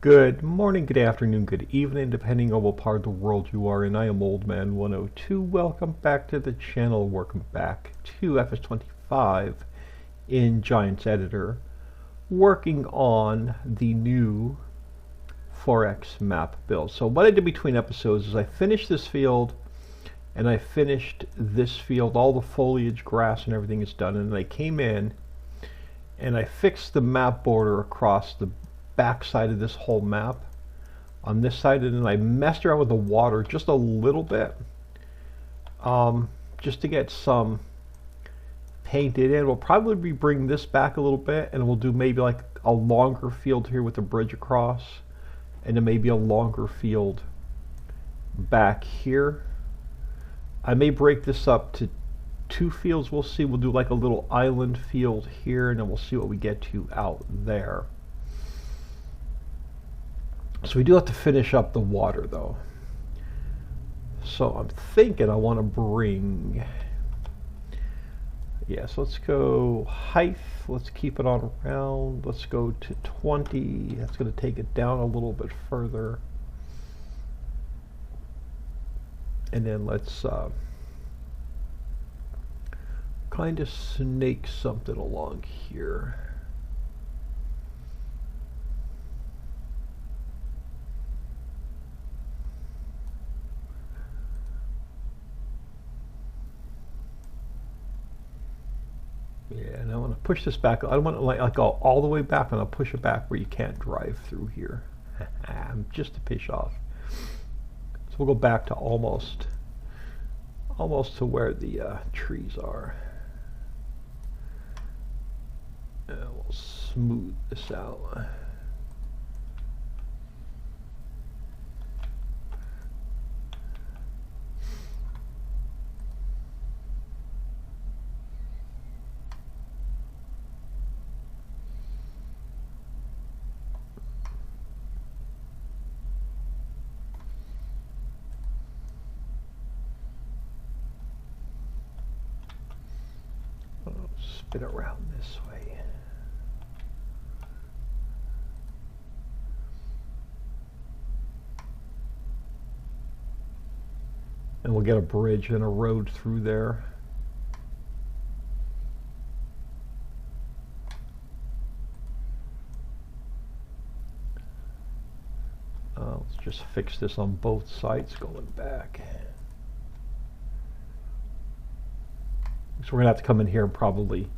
Good morning, good afternoon, good evening, depending on what part of the world you are in. I am Old Man 102. Welcome back to the channel. Welcome back to FS25 in Giants Editor, working on the new Forex map build. So what I did between episodes is I finished this field and I finished this field. All the foliage, grass, and everything is done. And I came in and I fixed the map border across the back side of this whole map on this side, and then I messed around with the water just a little bit, just to get some painted in. We'll probably bring this back a little bit, and we'll do maybe like a longer field here with the bridge across, and then maybe a longer field back here. I may break this up to two fields. We'll see. We'll do like a little island field here, and then we'll see what we get to out there. So we do have to finish up the water though. So I'm thinking I want to bring, yes, let's go height. Let's keep it on around. Let's go to 20. That's going to take it down a little bit further. And then let's kind of snake something along here. Yeah, and I want to push this back. I don't want to like go all the way back, and I'll push it back where you can't drive through here. Just to piss off. So we'll go back to almost to where the trees are. And we'll smooth this out. Spin around this way. And we'll get a bridge and a road through there. Let's just fix this on both sides going back. So we're gonna have to come in here and probably,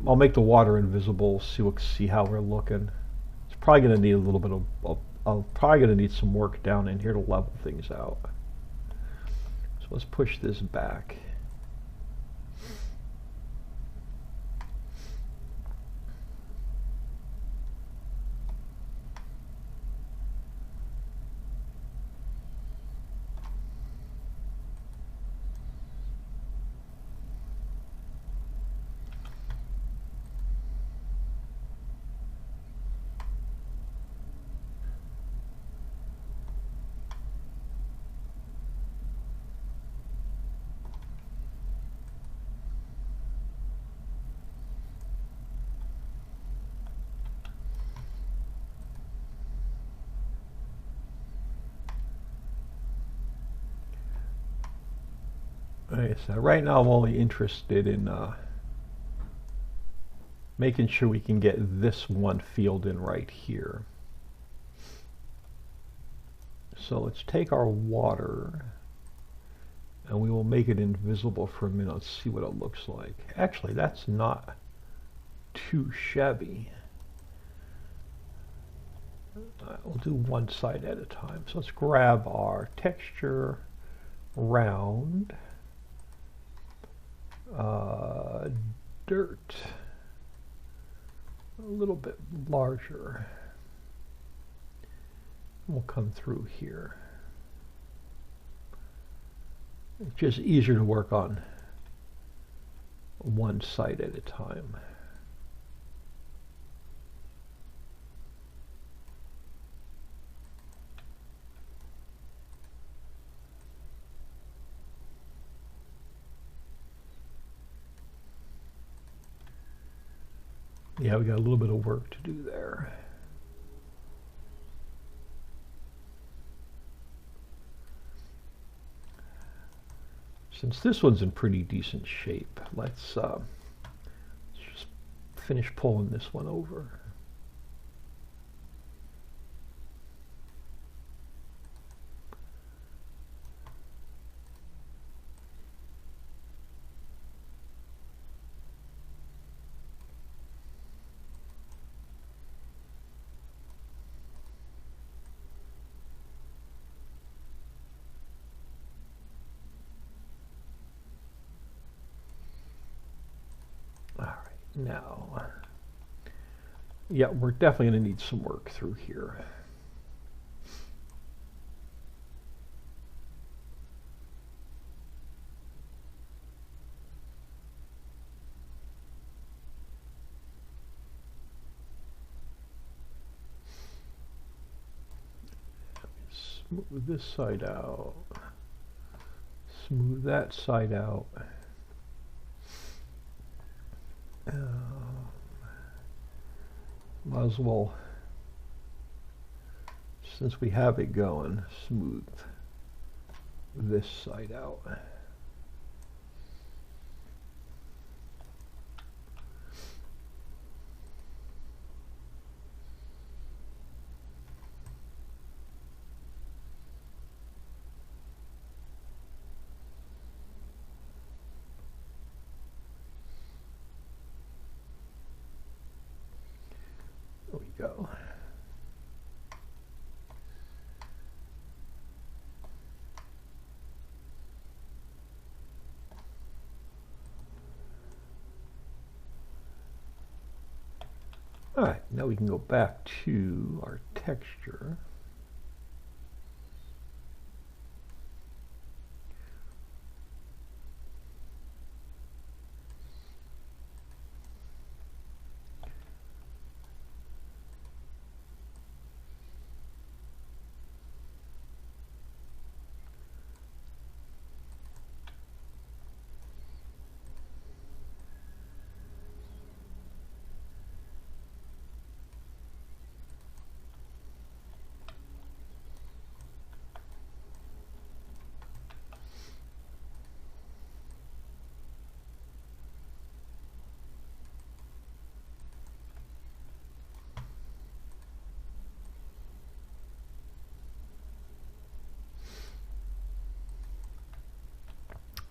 I'll make the water invisible. See how we're looking. It's probably gonna need a little bit of I'm probably gonna need some work down in here to level things out. So let's push this back. Alright, so right now I'm only interested in making sure we can get this one field in right here. So let's take our water and we will make it invisible for a minute. Let's see what it looks like. Actually, that's not too shabby. We'll do one side at a time. So let's grab our texture, round, dirt, a little bit larger. We'll come through here. It's just easier to work on one side at a time. Yeah, we got a little bit of work to do there. Since this one's in pretty decent shape, let's just finish pulling this one over. Now, yeah, we're definitely going to need some work through here. Smooth this side out. Smooth that side out. Might as well, since we have it going, smooth this side out. There we go. All right, now we can go back to our texture.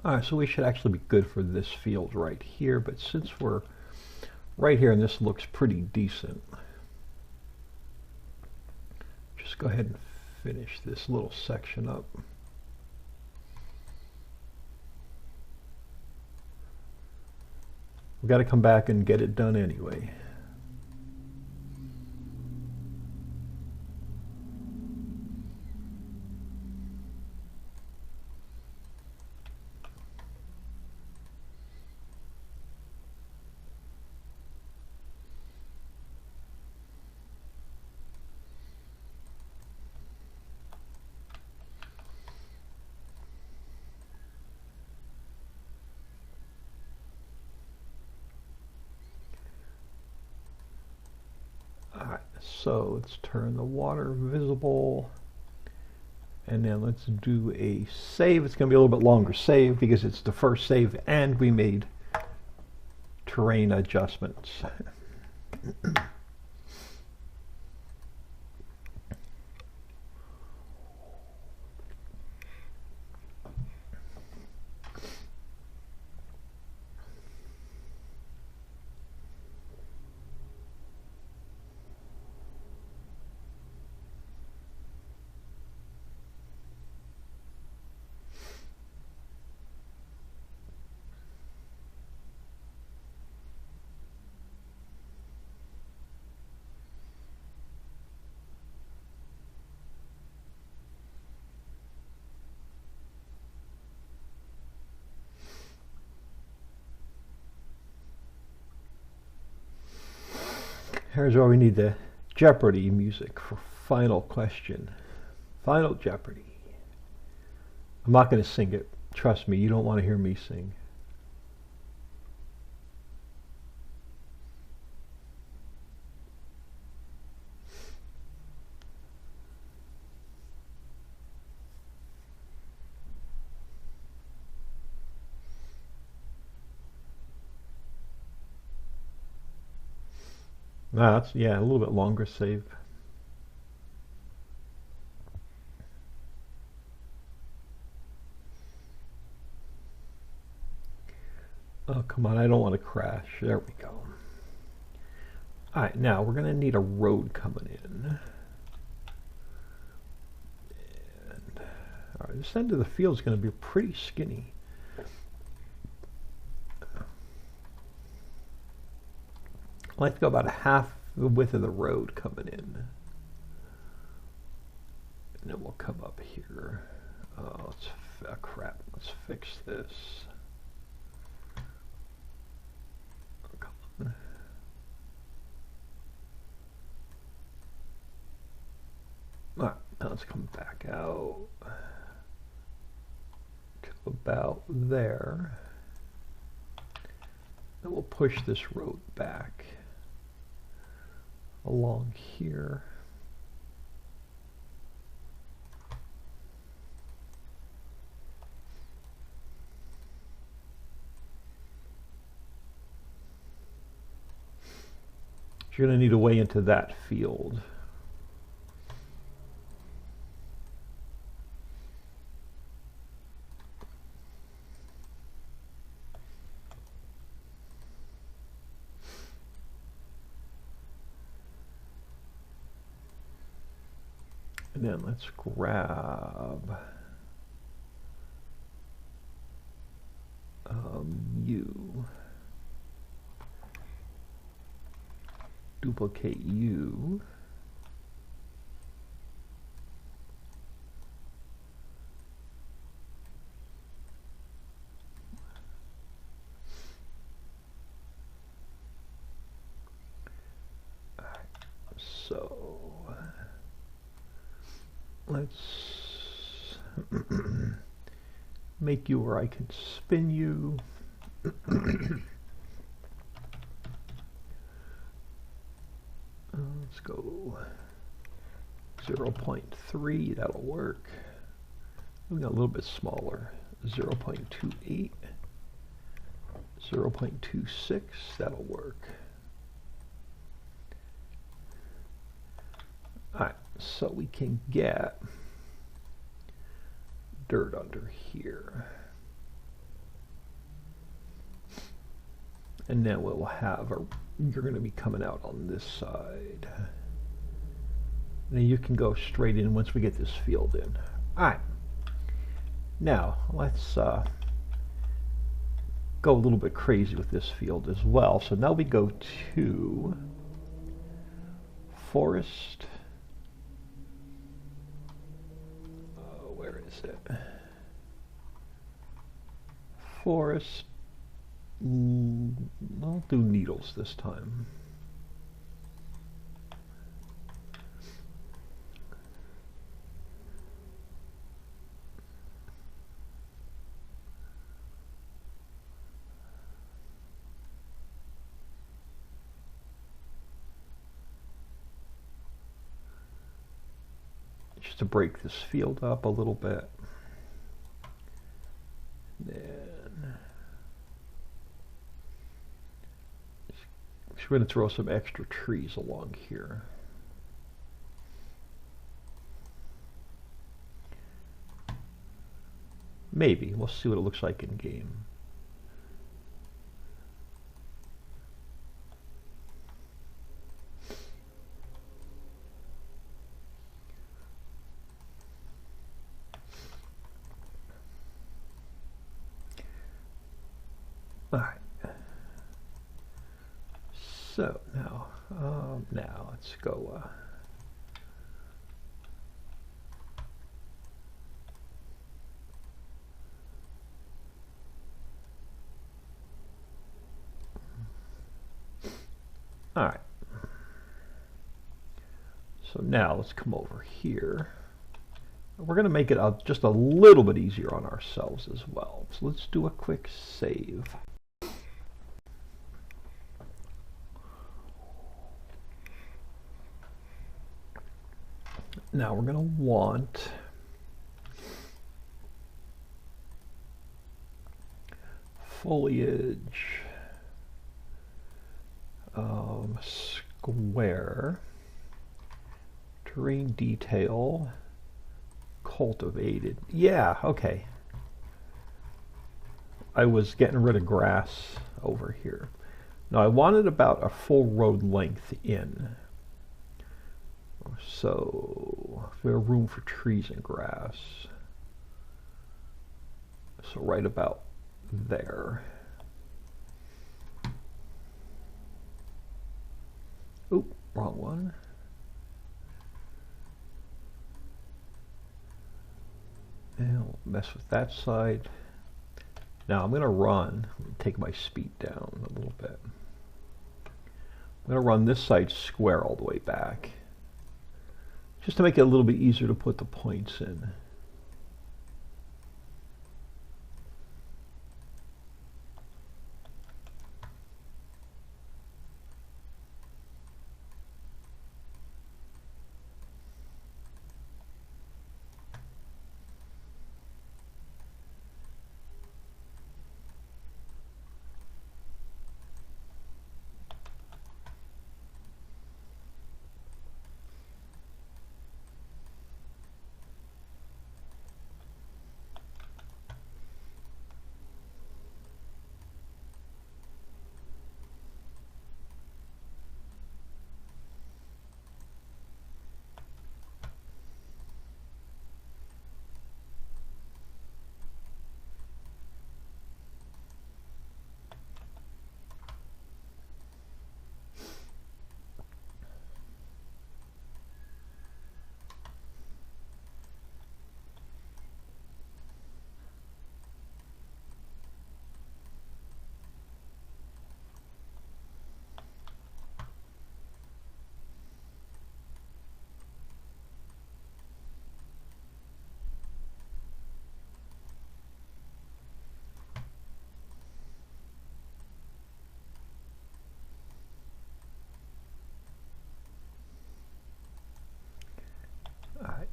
All right, so we should actually be good for this field right here, but since we're right here and this looks pretty decent, just go ahead and finish this little section up. We've got to come back and get it done anyway. So let's turn the water visible, and then let's do a save. It's going to be a little bit longer save because it's the first save and we made terrain adjustments. Here's where we need the Jeopardy music for final question. Final Jeopardy. I'm not going to sing it. Trust me, you don't want to hear me sing. That's, yeah, a little bit longer save. Oh, come on, I don't want to crash. There we go. All right, now we're going to need a road coming in. And, all right, this end of the field is going to be pretty skinny. I like to go about half the width of the road coming in. And then we'll come up here. Oh, crap. Let's fix this. Come on. All right, now let's come back out to about there. Then we'll push this road back along here. You're going to need a way into that field. And then let's grab U. Duplicate U. So let's make you where I can spin you. Let's go 0.3, that'll work. We got a little bit smaller, 0.28, 0.26, that'll work. All right, so we can get dirt under here. And then we'll have you're going to be coming out on this side. Then you can go straight in once we get this field in. All right. Now, let's go a little bit crazy with this field as well. So now we go to forest. Where is it? Forest. I'll do needles this time. Just to break this field up a little bit. Then we're going to throw some extra trees along here. Maybe. We'll see what it looks like in game. All right. So now let's go. All right. So now let's come over here. We're going to make it just a little bit easier on ourselves as well. So let's do a quick save. Now we're going to want foliage, square, terrain detail, cultivated. Yeah, okay. I was getting rid of grass over here. Now I wanted about a full road length in. So we have room for trees and grass. So right about there. Oop, wrong one. And we'll mess with that side. Now I'm going to run, take my speed down a little bit. I'm going to run this side square all the way back, just to make it a little bit easier to put the points in.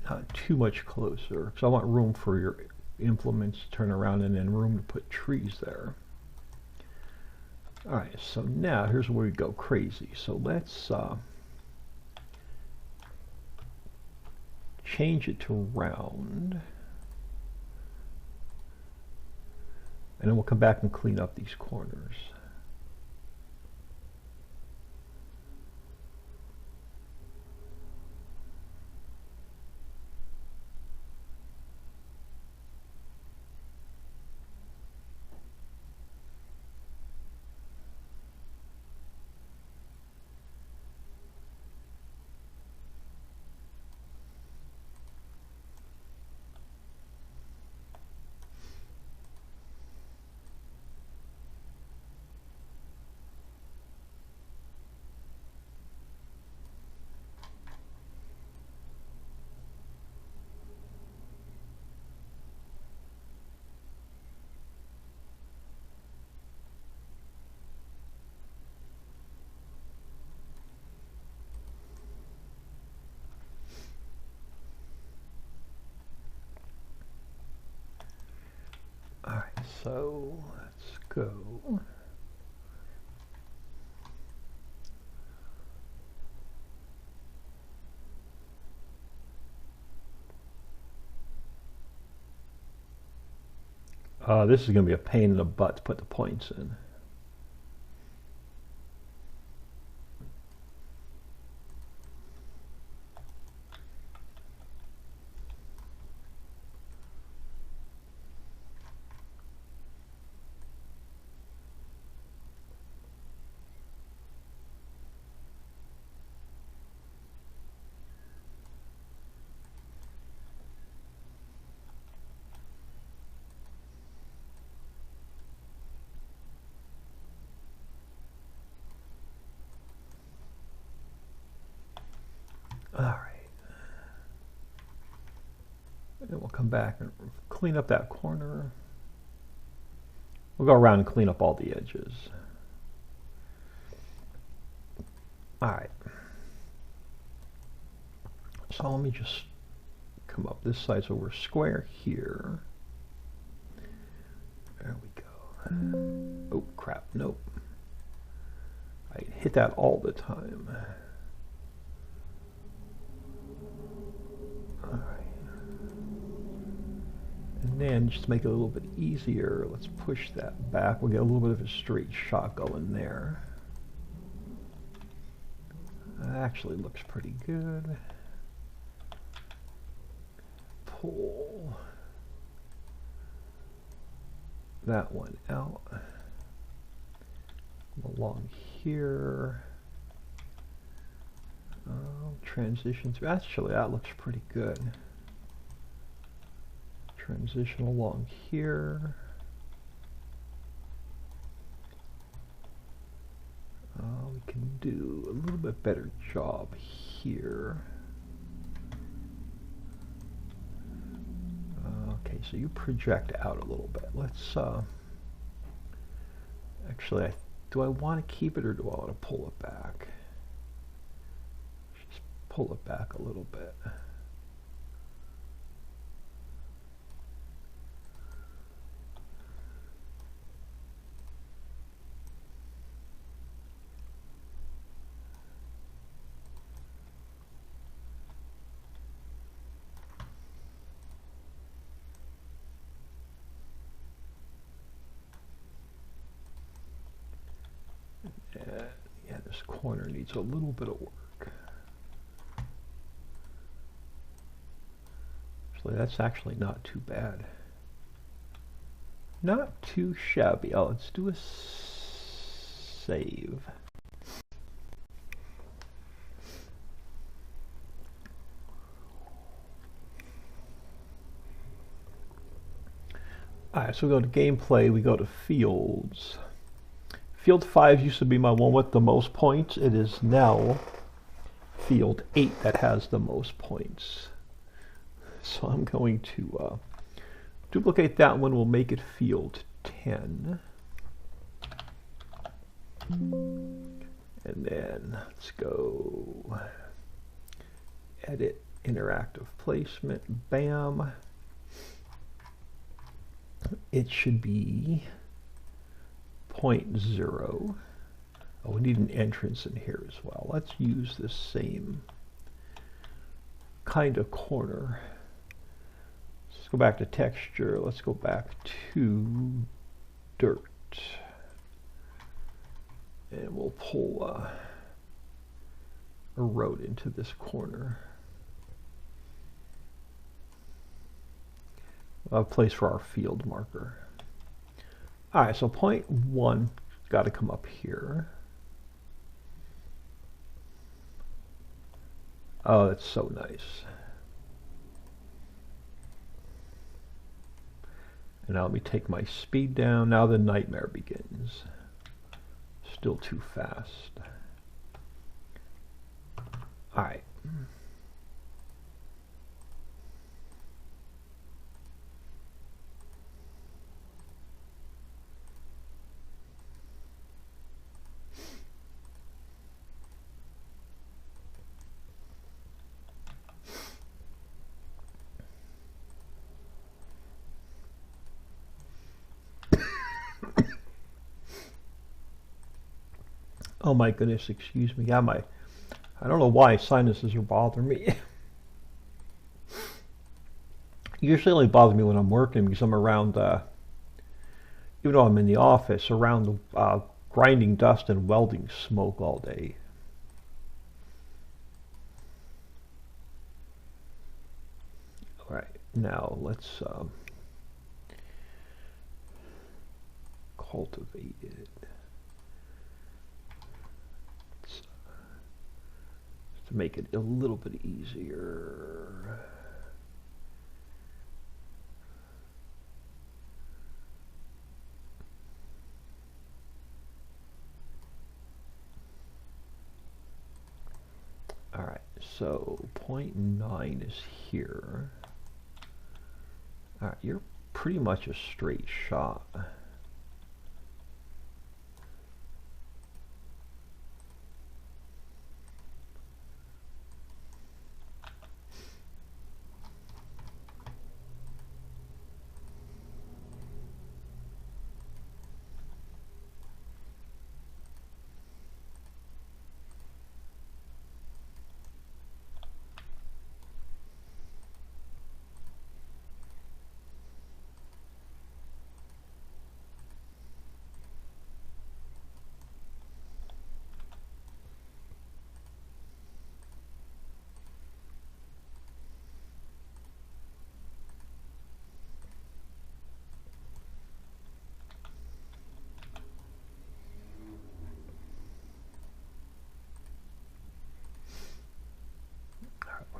Not too much closer, because I want room for your implements to turn around and then room to put trees there. Alright, so now here's where we go crazy. So let's change it to round. And then we'll come back and clean up these corners. Alright, so let's go. This is going to be a pain in the butt to put the points in. Alright. And then we'll come back and clean up that corner. We'll go around and clean up all the edges. Alright. So let me just come up this side so we're square here. There we go. Oh crap, nope. I hit that all the time. All right. And then just to make it a little bit easier, let's push that back. We'll get a little bit of a straight shot going there. That actually looks pretty good. Pull that one out. Along here. Transition through. Actually, that looks pretty good. Transition along here. We can do a little bit better job here. Okay, so you project out a little bit. Let's actually, do I want to keep it or do I want to pull it back? Just pull it back a little bit. Yeah, this corner needs a little bit of work. Actually, that's actually not too bad. Not too shabby. Oh, let's do a save. Alright, so we go to gameplay, we go to fields. Field 5 used to be my one with the most points. It is now field 8 that has the most points. So I'm going to duplicate that one. We'll make it field 10. And then let's go edit interactive placement. Bam. It should be 0.0. Oh, we need an entrance in here as well. Let's use this same kind of corner. Let's go back to texture. Let's go back to dirt. And we'll pull a road into this corner. A place for our field marker. All right, so 0.1 got to come up here. Oh, that's so nice. And now let me take my speed down. Now the nightmare begins. Still too fast. All right. Oh my goodness, excuse me. Yeah, I don't know why sinuses are bothering me. Usually only bother me when I'm working because I'm around, even though I'm in the office, around grinding dust and welding smoke all day. All right, now let's cultivate it. To make it a little bit easier. All right, so 0.9 is here. All right, you're pretty much a straight shot.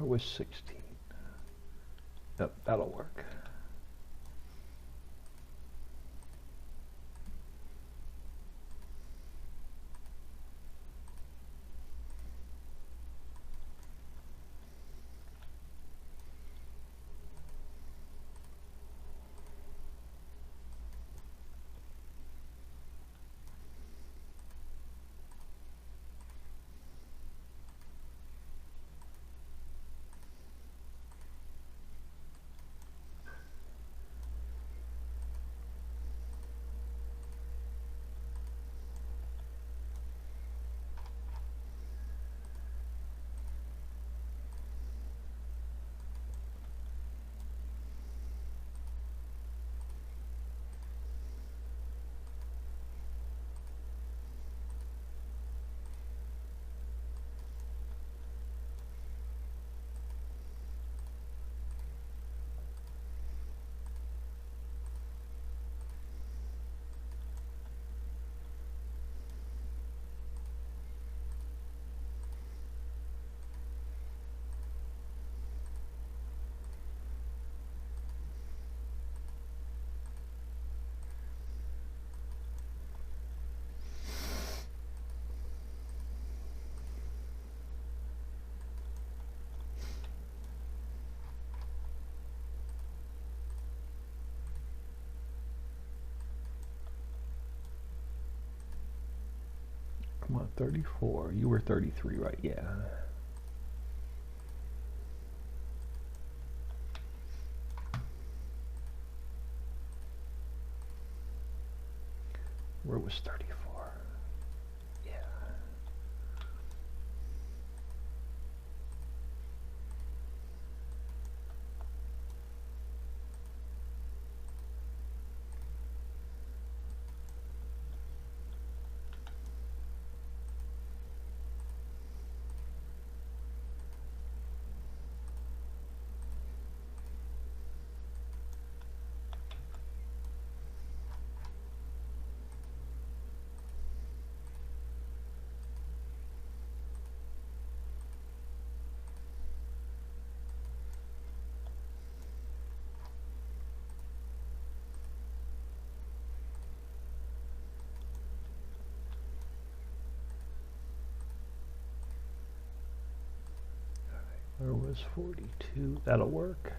Or was 16? Yep, that'll work. Come on, 34. You were 33, right? Yeah. Where was 34? Yeah. Where was 42? That'll work.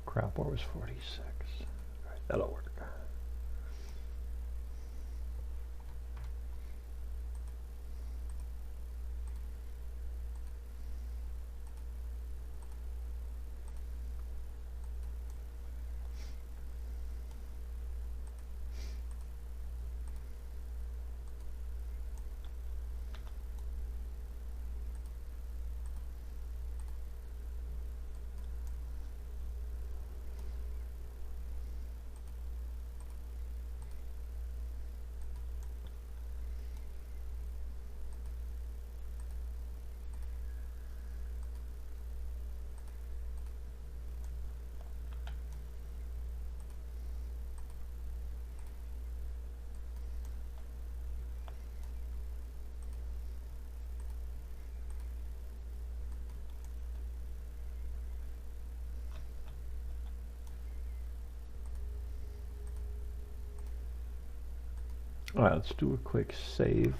Crap, where was 46? All right, that'll work. All right, let's do a quick save.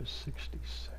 is 66.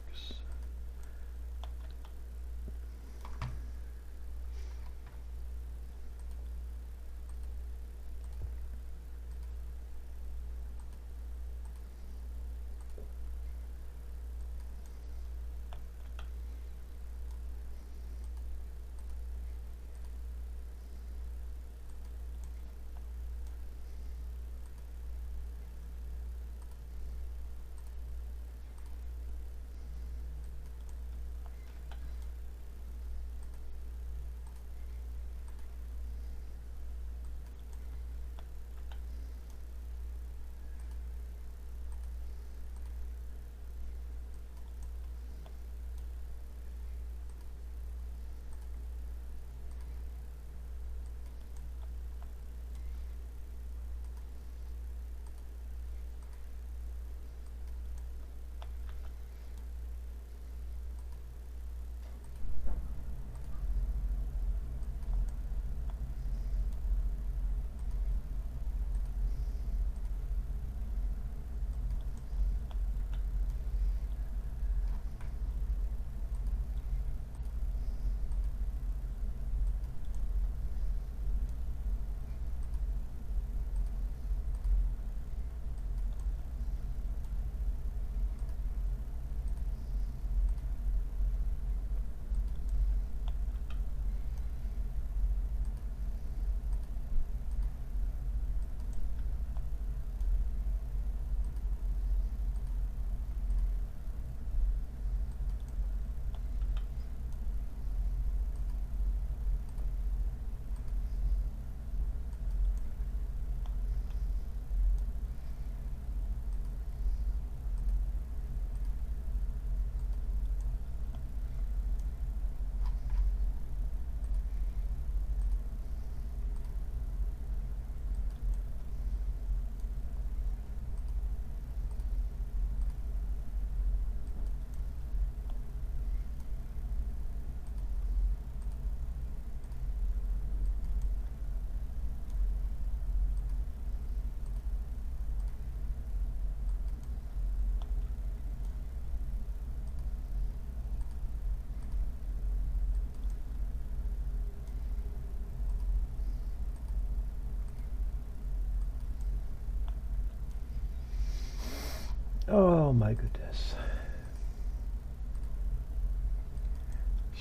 Oh my goodness.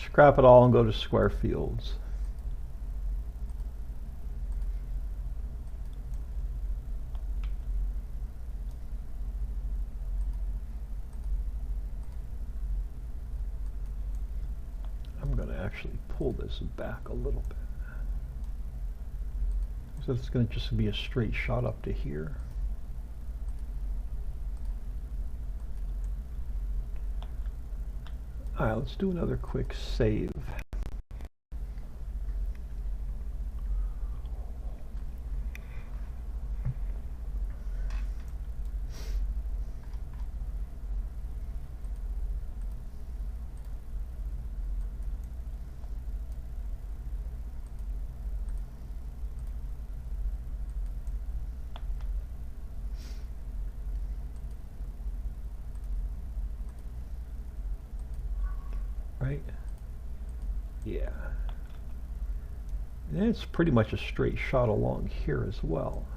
Scrap it all and go to square fields. I'm going to actually pull this back a little bit. So it's going to just be a straight shot up to here. Alright, let's do another quick save. Right? Yeah. And it's pretty much a straight shot along here as well.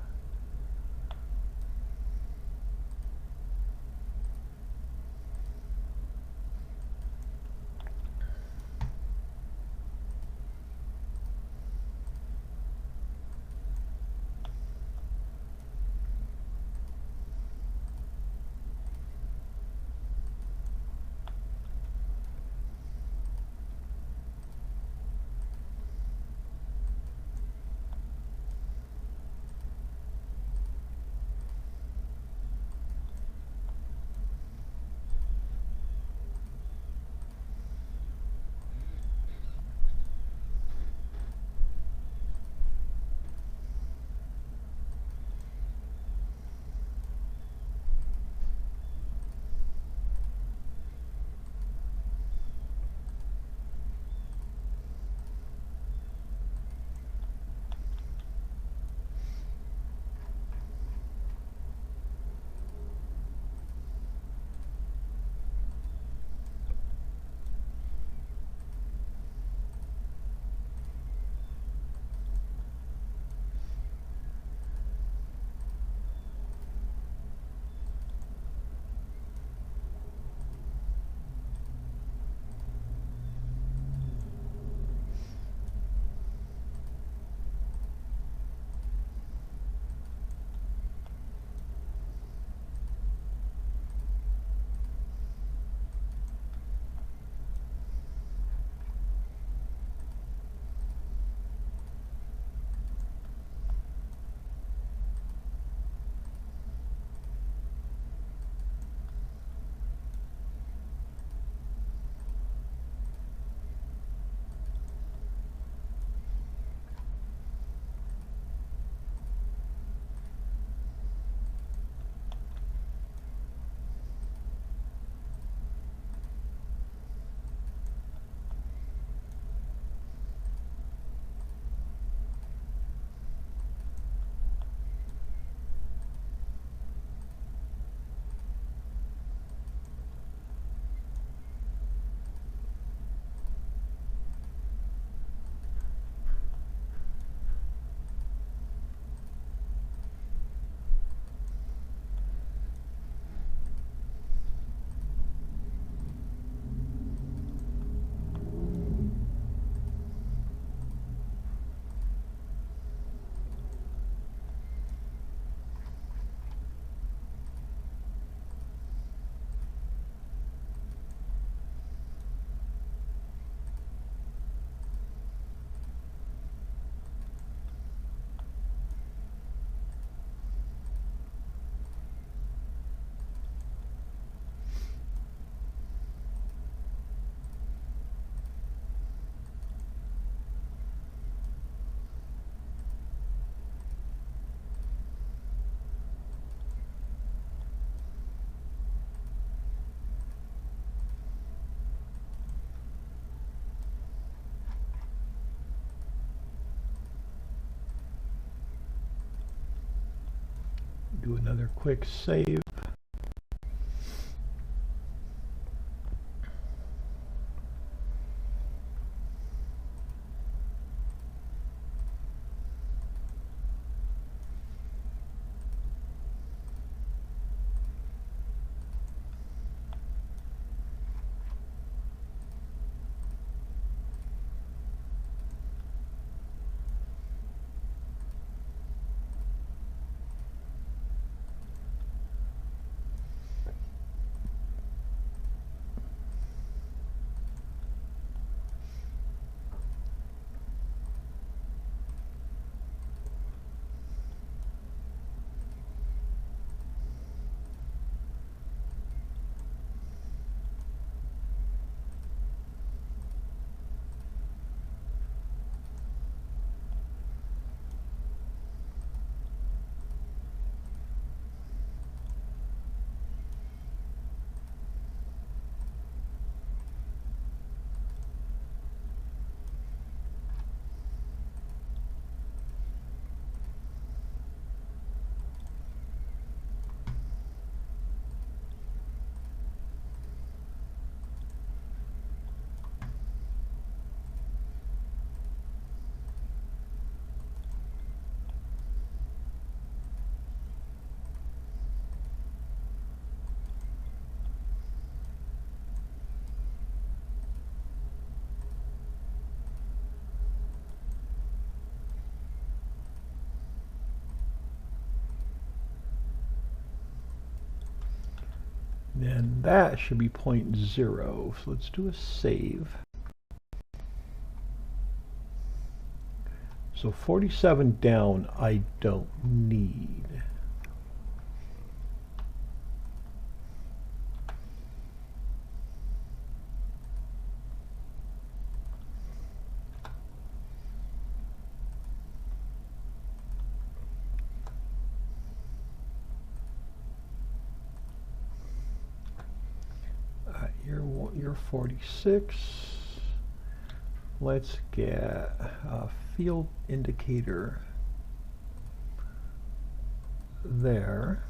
Do another quick save. Then that should be 0.0. So let's do a save. So 47 down, I don't need. You're 46. Let's get a field indicator there.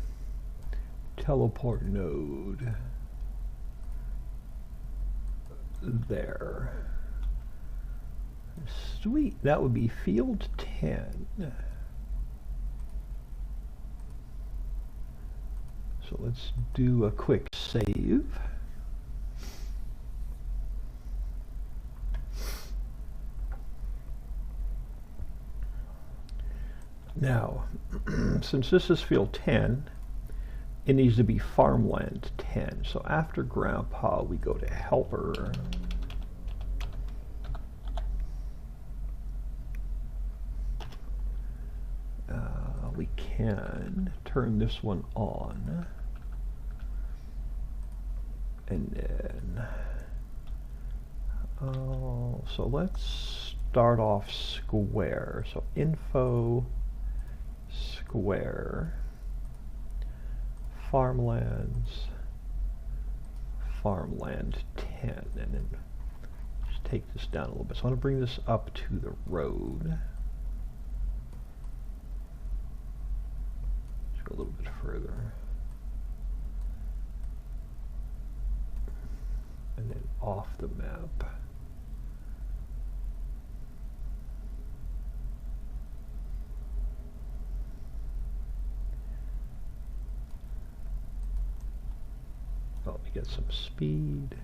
Teleport node there. Sweet, that would be field 10. So let's do a quick save. Now, since this is field 10, it needs to be farmland 10. So after grandpa, we go to helper. We can turn this one on. And then, so let's start off square. So info square, farmlands, farmland 10, and then just take this down a little bit. So I want to bring this up to the road. Just go a little bit further. And then off the map. Let me get some speed.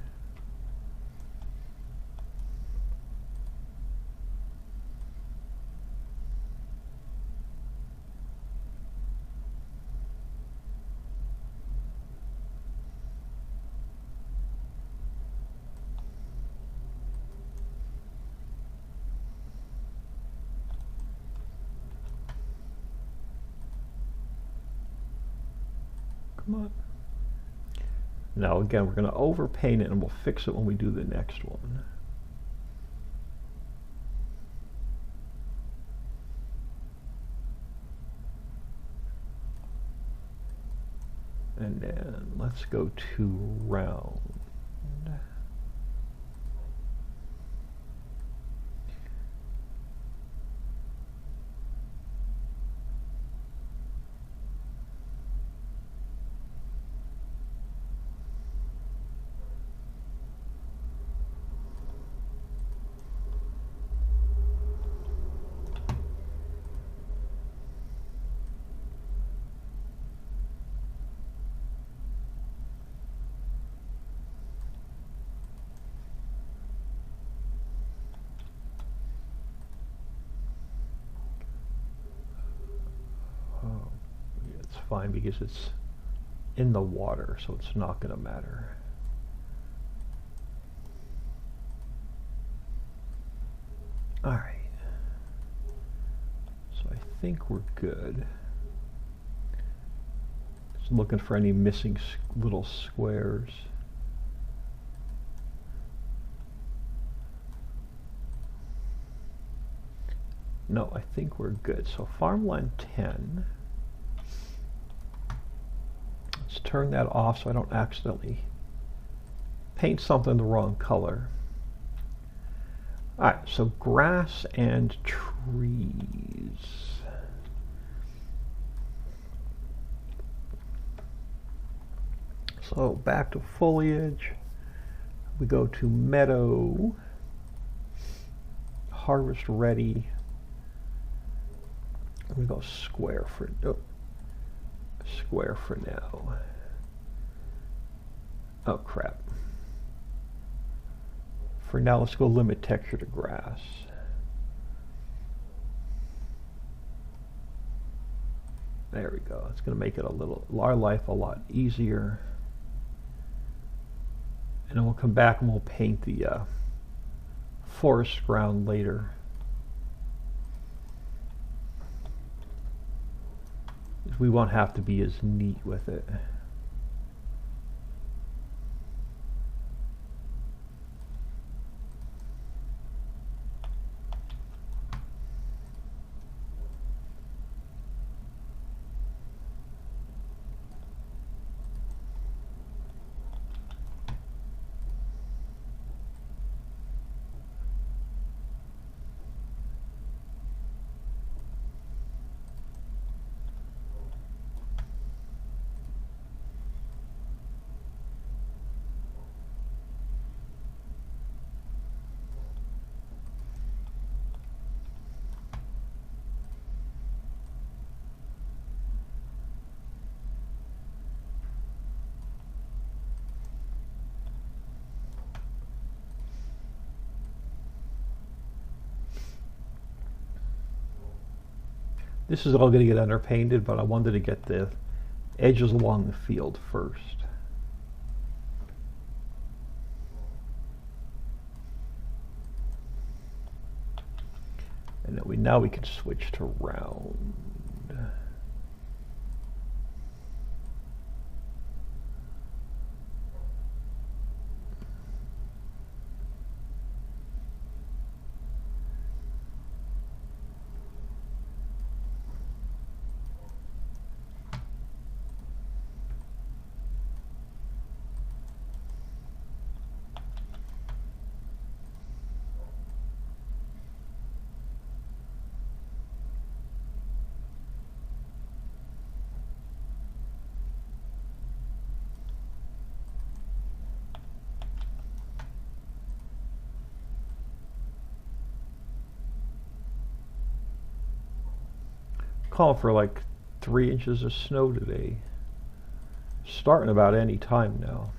Come on. Now again, we're going to overpaint it and we'll fix it when we do the next one. And then let's go to round. fine because it's in the water, so it's not going to matter. All right. So I think we're good. Just looking for any missing little squares. No, I think we're good. So farmland 10. Let's turn that off so I don't accidentally paint something the wrong color. All right, so grass and trees. So back to foliage. We go to meadow, harvest ready. We go square for now. Oh crap. For now, let's go limit texture to grass. There we go. It's going to make it our life a lot easier. And then we'll come back and we'll paint the forest ground later. We won't have to be as neat with it. This is all going to get underpainted, but I wanted to get the edges along the field first. And then now we can switch to round. Calling for like 3 inches of snow today. Starting about any time now.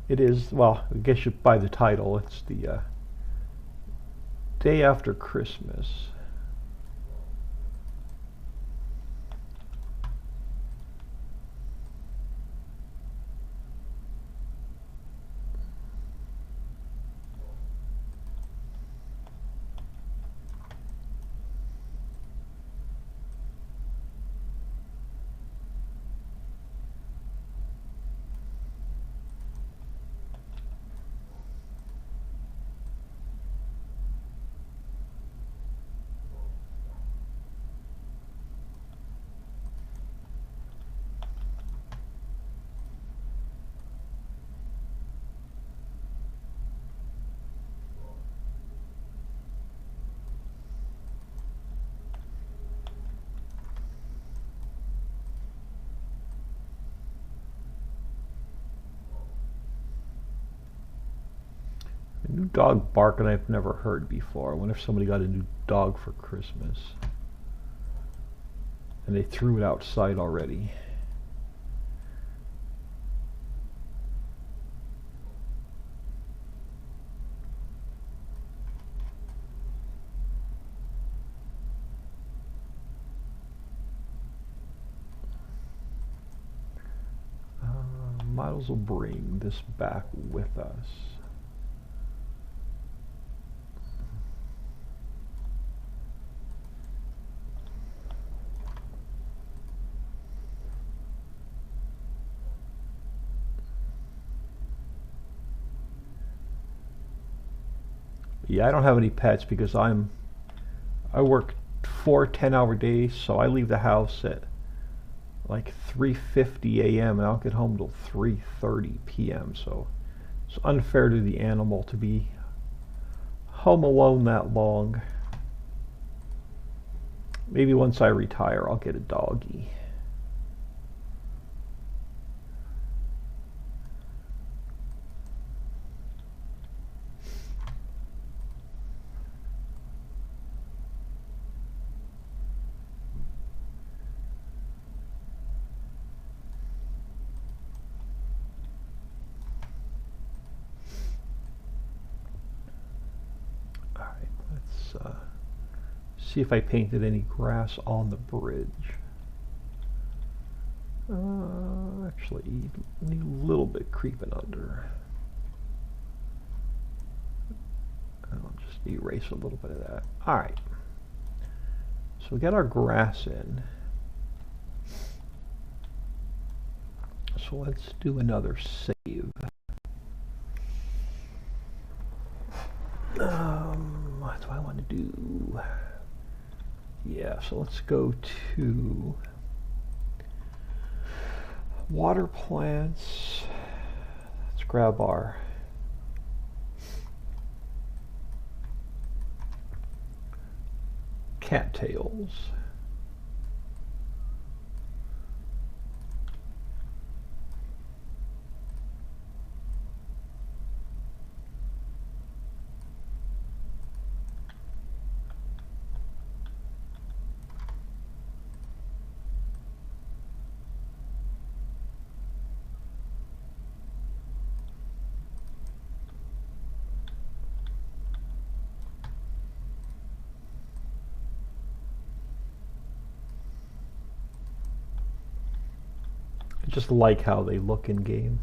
It is, well, I guess you by the title, it's the day after Christmas. A new dog barking I've never heard before. I wonder if somebody got a new dog for Christmas. And they threw it outside already. might as well bring this back with us. Yeah, I don't have any pets because I work 4 10-hour days, so I leave the house at like 3:50 a.m. and I don't get home till 3:30 p.m. So it's unfair to the animal to be home alone that long. Maybe once I retire, I'll get a doggy. See if I painted any grass on the bridge. Actually, need a little bit creeping under. I'll just erase a little bit of that. All right. So we got our grass in. So let's do another save. What do I want to do? Yeah, so let's go to water plants. Let's grab our cattails. I just like how they look in game.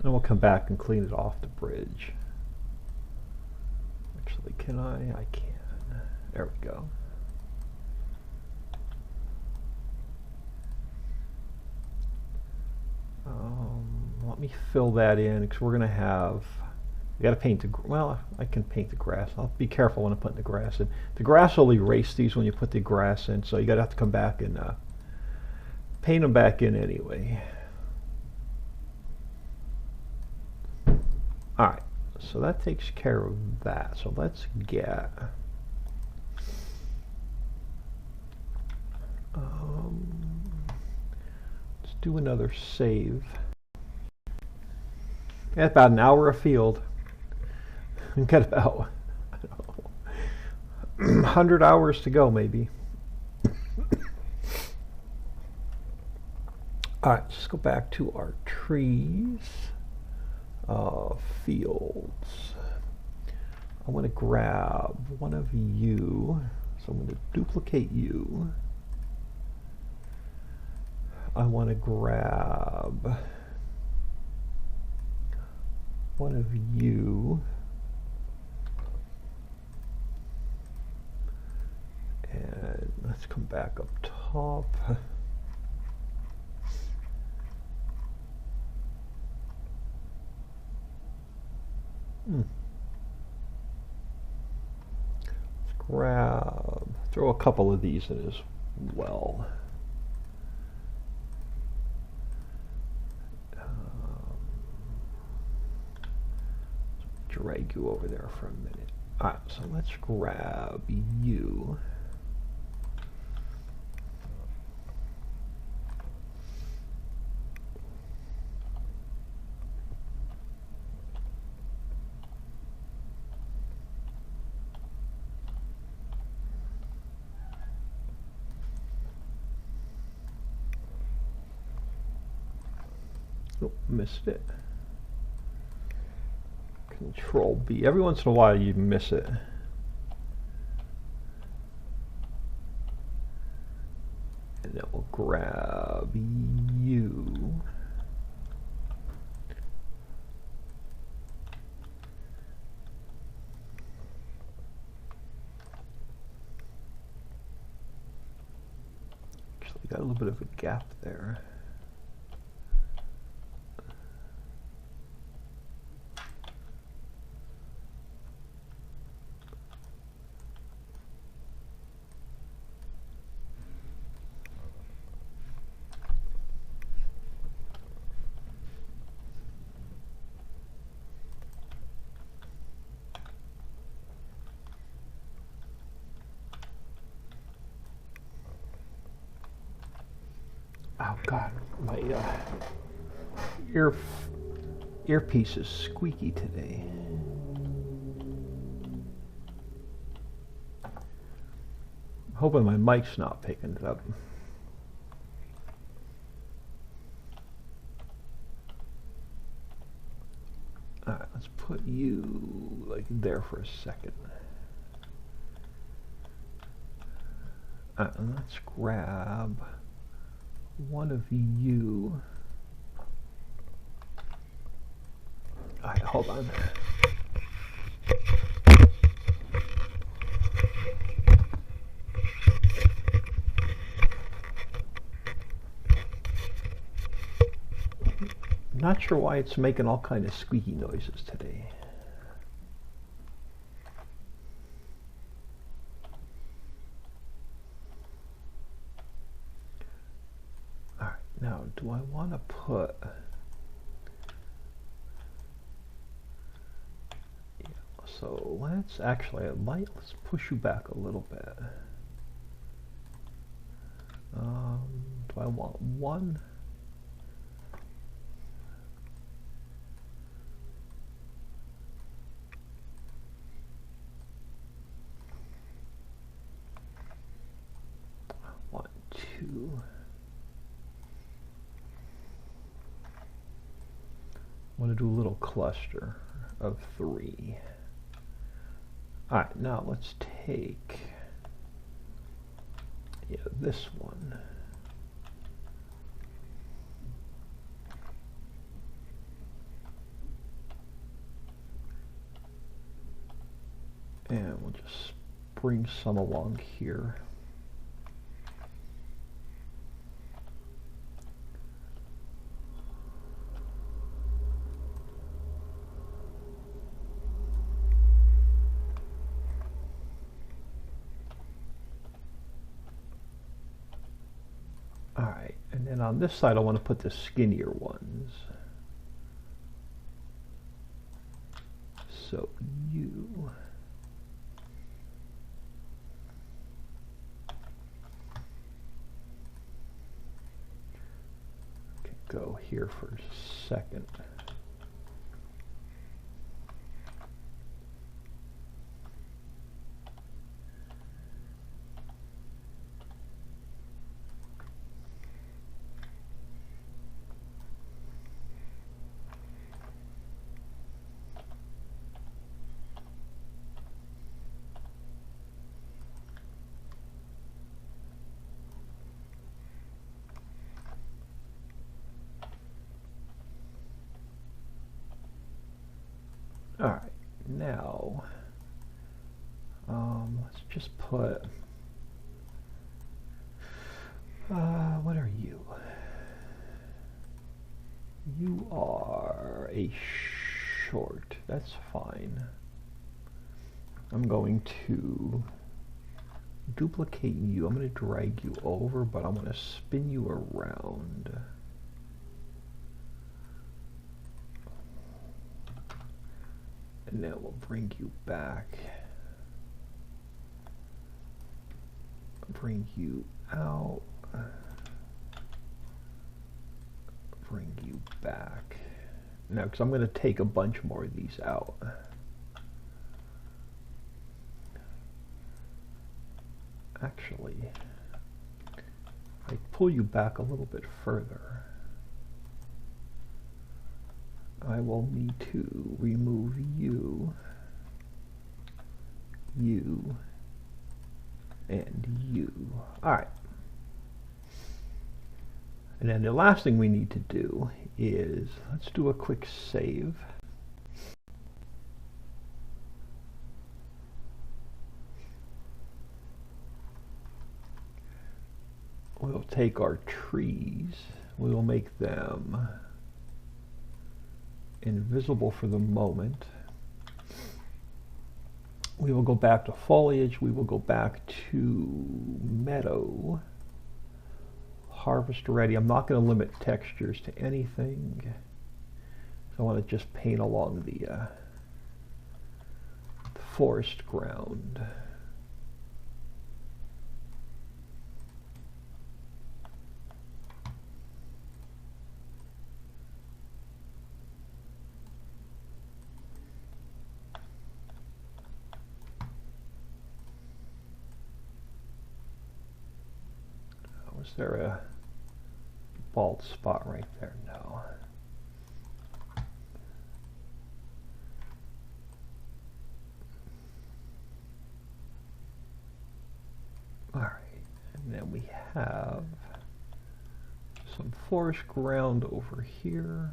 And we'll come back and clean it off the bridge. Actually, can I? I can. There we go. Let me fill that in because we're going to have, we got to paint the, well, I can paint the grass. I'll be careful when I'm putting the grass in. The grass will erase these when you put the grass in, so you got to have to come back and paint them back in anyway. Alright, so that takes care of that. So let's get let's do another save. Got about an hour afield. We've got about, I don't know, 100 hours to go maybe. Alright, let's go back to our trees. Fields. I want to grab one of you, so I'm going to duplicate you. I want to grab one of you, and let's come back up top. Let's grab, throw a couple of these in as well. Drag you over there for a minute. Alright, so let's grab you. Oh, missed it. Control B. Every once in a while you miss it. And then we'll grab you. Actually got a little bit of a gap there. Oh God, my earpiece is squeaky today. I'm hoping my mic's not picking it up. Alright, let's put you like there for a second. And let's grab one of you. Alright, hold on. Not sure why it's making all kind of squeaky noises today. Alright, now do I want to put... Yeah, so let's actually, let's push you back a little bit. Do I want one? Two. I want to do a little cluster of 3. Alright, now let's take this one. And we'll just bring some along here. Alright, and then on this side I want to put the skinnier ones. So you... can go here for a second. Alright, now let's just put what are you? You are a short, that's fine. I'm going to duplicate you. I'm going to drag you over, but I'm going to spin you around. And then we'll bring you back. Bring you out. Bring you back. Now, because I'm going to take a bunch more of these out. Actually, if I pull you back a little bit further. I will need to remove you, you, and you. Alright. And then the last thing we need to do is, let's do a quick save. We'll take our trees, we will make them invisible for the moment. We will go back to foliage, we will go back to meadow, harvest ready. I'm not going to limit textures to anything, so I want to just paint along the forest ground. Was there a bald spot right there? No. All right, and then we have some forest ground over here.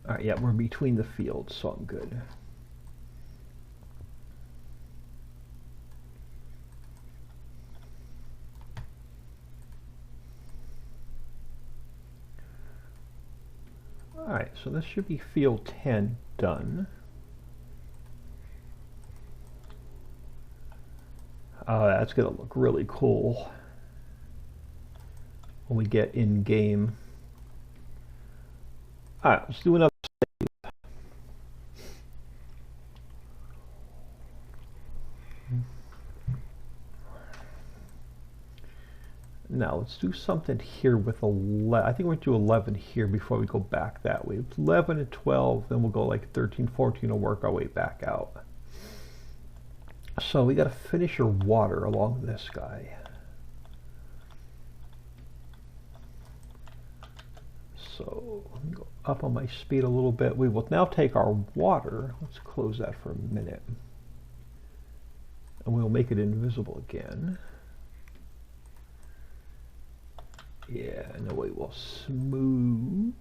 All right, yeah, we're between the fields, so I'm good. All right, so this should be field 10 done. Oh, that's gonna look really cool when we get in game. All right, let's do another. Now let's do something here with 11. I think we're going to do 11 here before we go back that way. 11 and 12, then we'll go like 13, 14 and work our way back out. So we got to finish your water along this guy. So let me go up on my speed a little bit. We will now take our water. Let's close that for a minute. And we'll make it invisible again. Yeah, and then we will smooth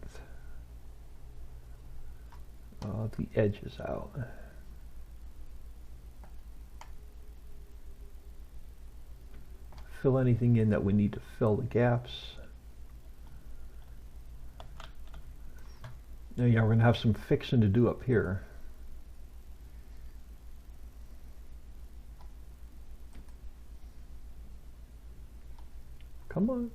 the edges out. Fill anything in that we need to fill the gaps. Now, yeah, we're going to have some fixing to do up here. Come on.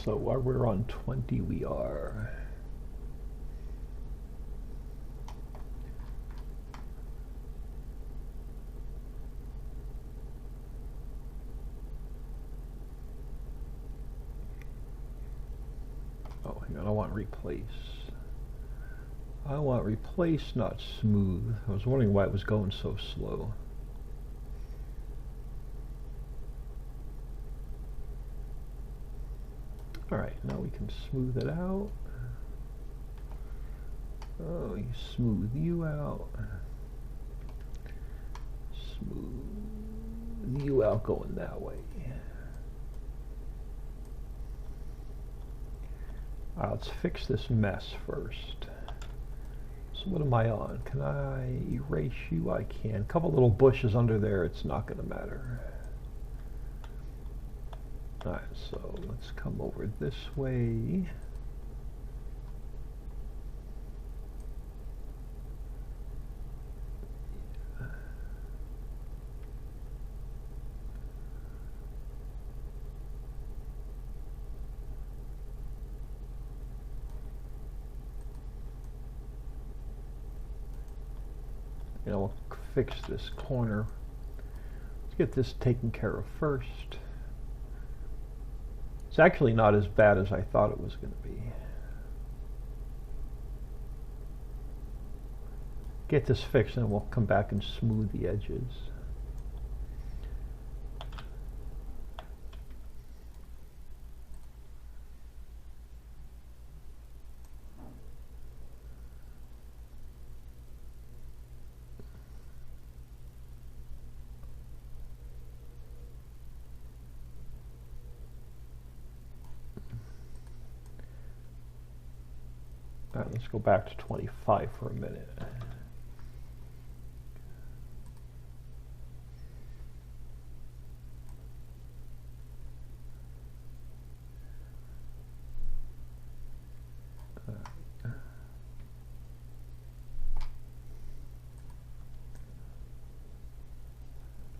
So while we're on 20, we are. Oh, hang on, I want replace. I want replace, not smooth. I was wondering why it was going so slow. Alright, now we can smooth it out. Oh, you smooth you out. Smooth you out going that way. Alright, let's fix this mess first. So what am I on? Can I erase you? I can. A couple little bushes under there, it's not going to matter. Alright, so let's come over this way. You know, we'll fix this corner. Let's get this taken care of first. It's actually not as bad as I thought it was going to be. Get this fixed and we'll come back and smooth the edges. All right, let's go back to 25 for a minute.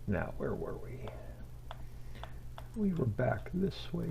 Now, where were we? We were back this way.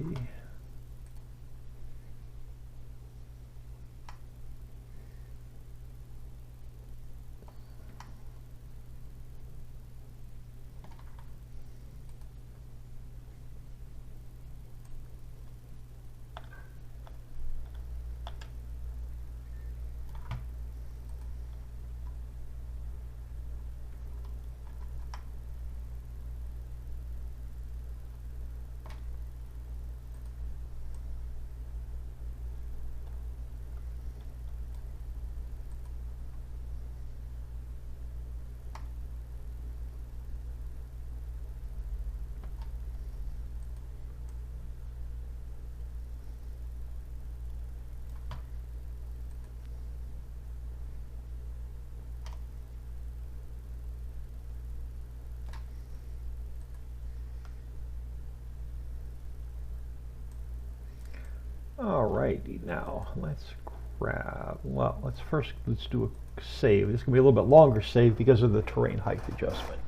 Alrighty, now let's grab, well, let's do a save. This is going to be a little bit longer save because of the terrain height adjustments.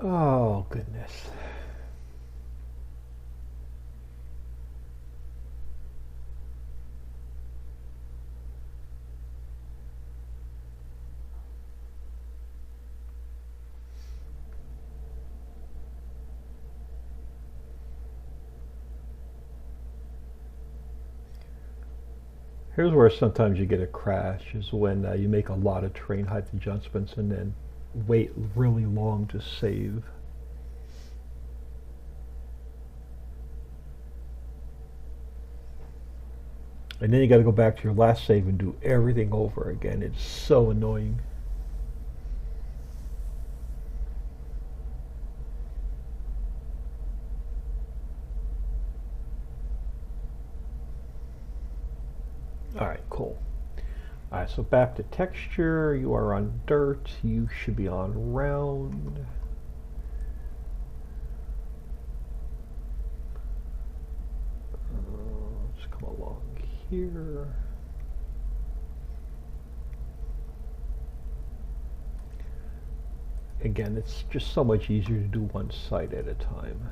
Oh, goodness. Here's where sometimes you get a crash, is when you make a lot of terrain height adjustments and then wait really long to save. And then you got to go back to your last save and do everything over again. It's so annoying. Alright, cool. Alright, so back to texture. You are on dirt. You should be on round. Let's come along here. Again, it's just so much easier to do one side at a time.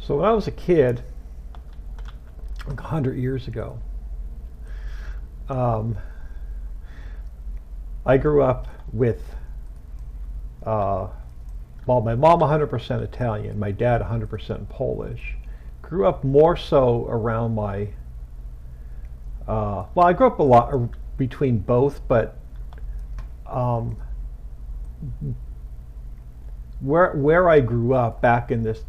So when I was a kid, like 100 years ago, I grew up with, well, my mom 100% Italian, my dad 100% Polish. Grew up more so around my, well, I grew up a lot between both, but um, where I grew up back in this,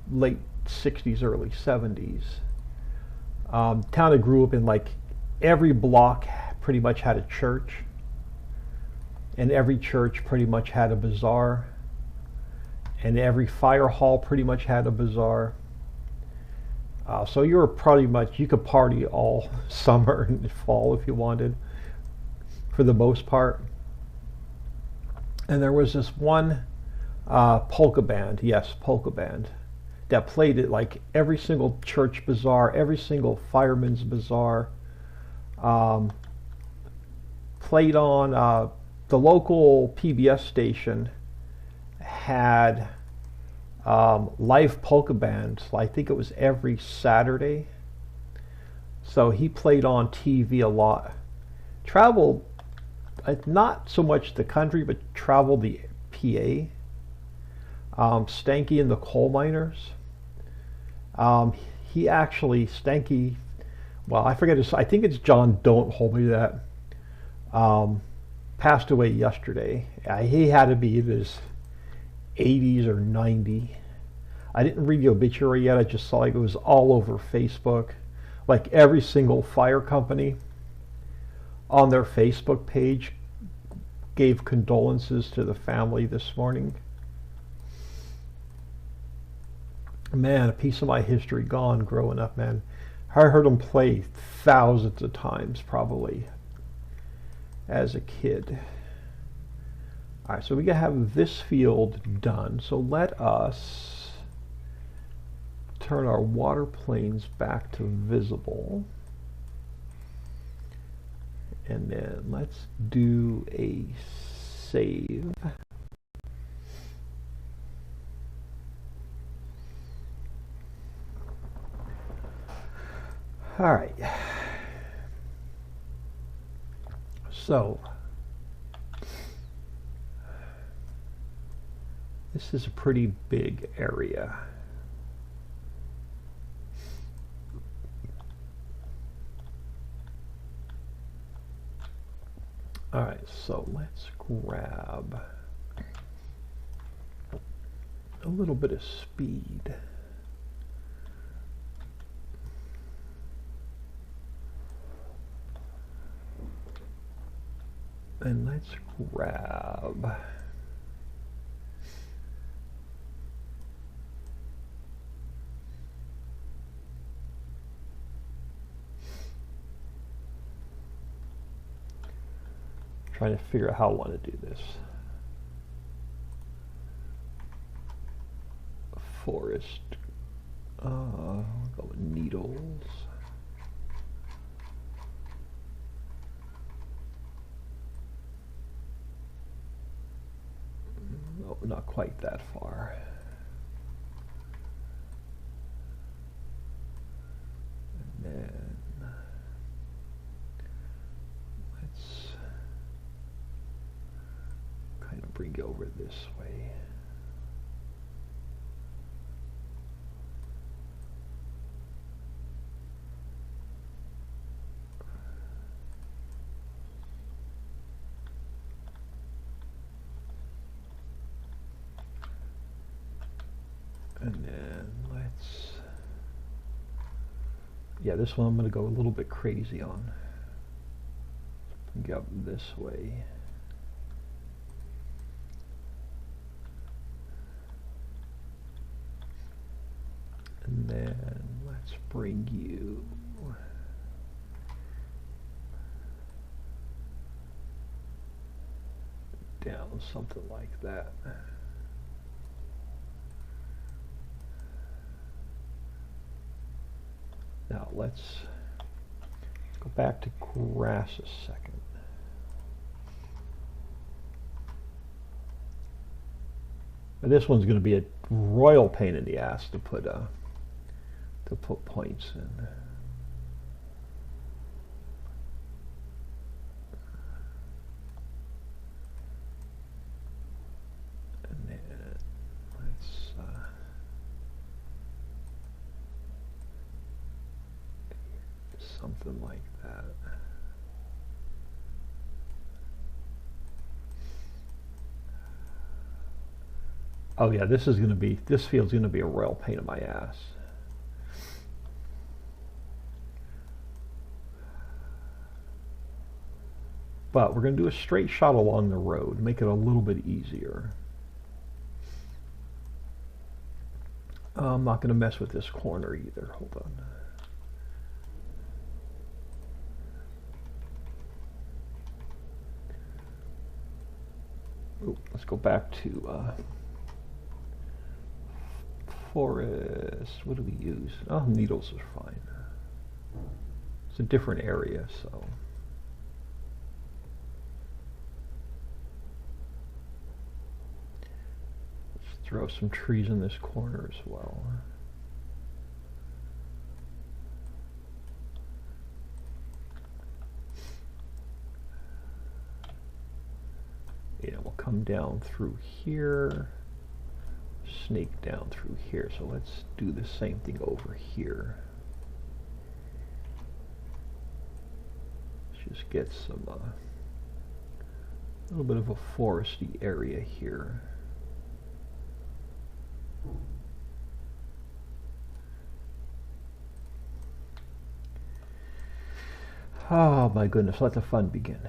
late 60s, early 70s, town I grew up in, like every block pretty much had a church, and every church pretty much had a bazaar, and every fire hall pretty much had a bazaar. So you were pretty much, you could party all summer and fall if you wanted, for the most part. And there was this one polka band, yes, polka band, that played at like every single church bazaar, every single fireman's bazaar. Played on the local PBS station had live polka bands. I think it was every Saturday. So he played on TV a lot. Traveled, not so much the country, but traveled the PA. Stanky and the Coal Miners. He actually, Stanky, well, I forget his, I think it's John, don't hold me to that, passed away yesterday. He had to be in his 80s or 90. I didn't read the obituary yet. I just saw it was all over Facebook. Like every single fire company on their Facebook page gave condolences to the family this morning. Man, a piece of my history gone growing up, man. I heard him play thousands of times probably as a kid. All right, so we have this field done. So let us turn our water planes back to visible. And then let's do a save. All right. So this is a pretty big area. All right, so let's grab a little bit of speed. And let's grab trying to figure out how I want to do this. Forest, I'll go with needles. No, not quite that far. And then let's kind of bring it over this way. And then let's, yeah, this one I'm going to go a little bit crazy on. Go this way. And then let's bring you down something like that. Now let's go back to grass a second. And this one's going to be a royal pain in the ass to put points in. And then let's something like that. Oh yeah, this field's gonna be a royal pain in my ass. But we're gonna do a straight shot along the road, make it a little bit easier. I'm not gonna mess with this corner either, hold on. Ooh, let's go back to forest. What do we use? Oh, needles are fine. It's a different area, so. Let's throw some trees in this corner as well. Yeah, we'll come down through here, snake down through here. So let's do the same thing over here. Let's just get some a little bit of a foresty area here. Oh my goodness, let the fun begin.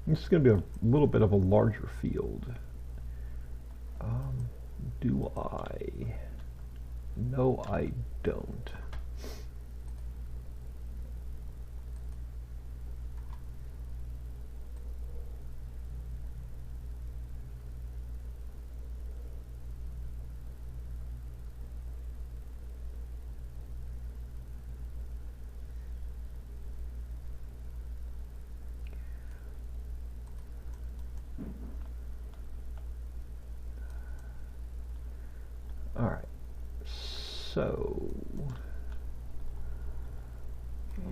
This is going to be a little bit of a larger field. Do I? No, I don't. All right, so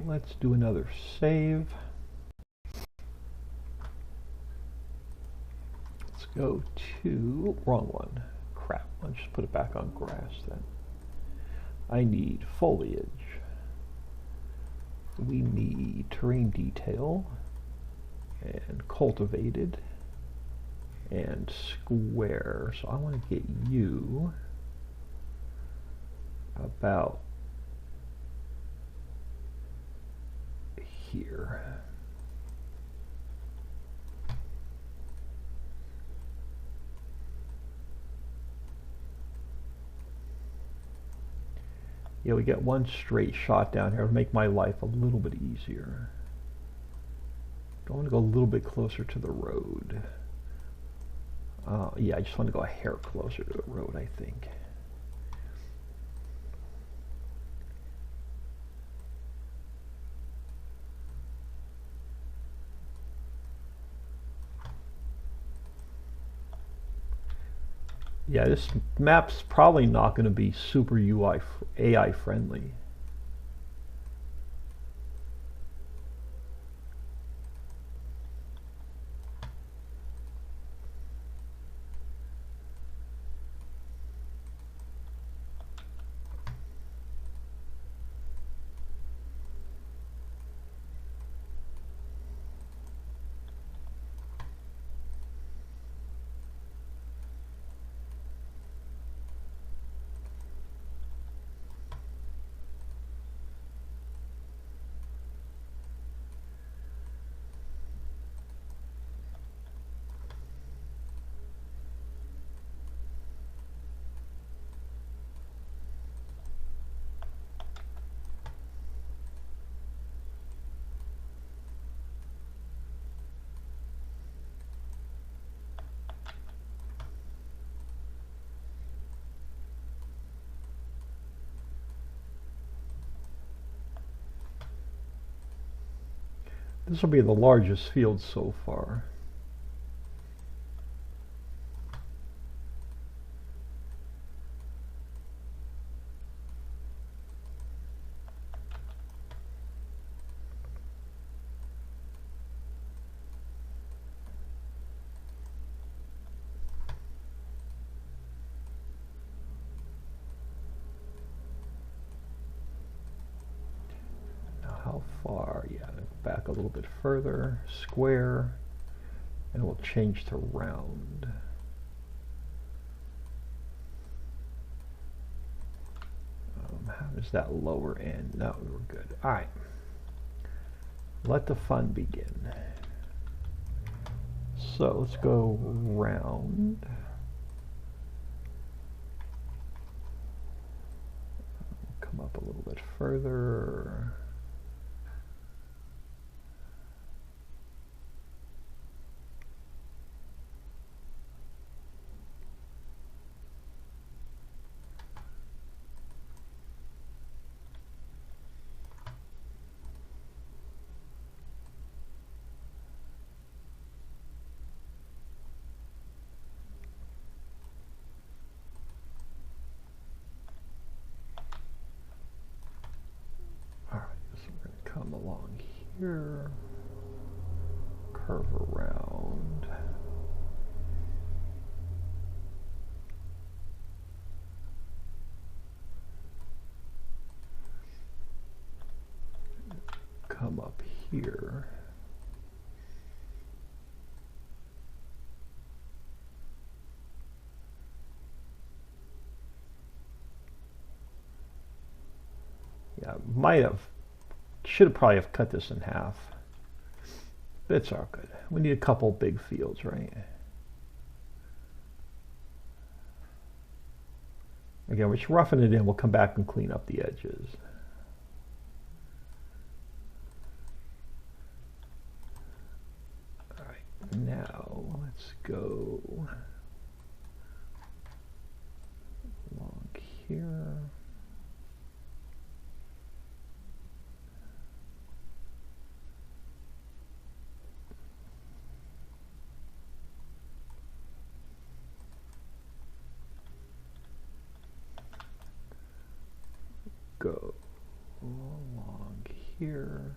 let's do another save. Let's go to, wrong one. Crap, I'll just put it back on grass then. I need foliage. We need terrain detail and cultivated and square. So I want to get you about here. Yeah, we get one straight shot down here to make my life a little bit easier. I want to go a little bit closer to the road. Yeah, I just want to go a hair closer to the road, I think. Yeah, this map's probably not going to be super AI friendly. This will be the largest field so far. far. Yeah, back a little bit further. Square. And we'll change to round. How does that lower end? No, we're good. All right. Let the fun begin. So let's go round. Come up a little bit further. Come along here, curve around. Come up here. Yeah, should have probably have cut this in half. But it's all good. We need a couple big fields, right? Again, we're just roughing it in. We'll come back and clean up the edges. All right, now let's go along here. Go along here.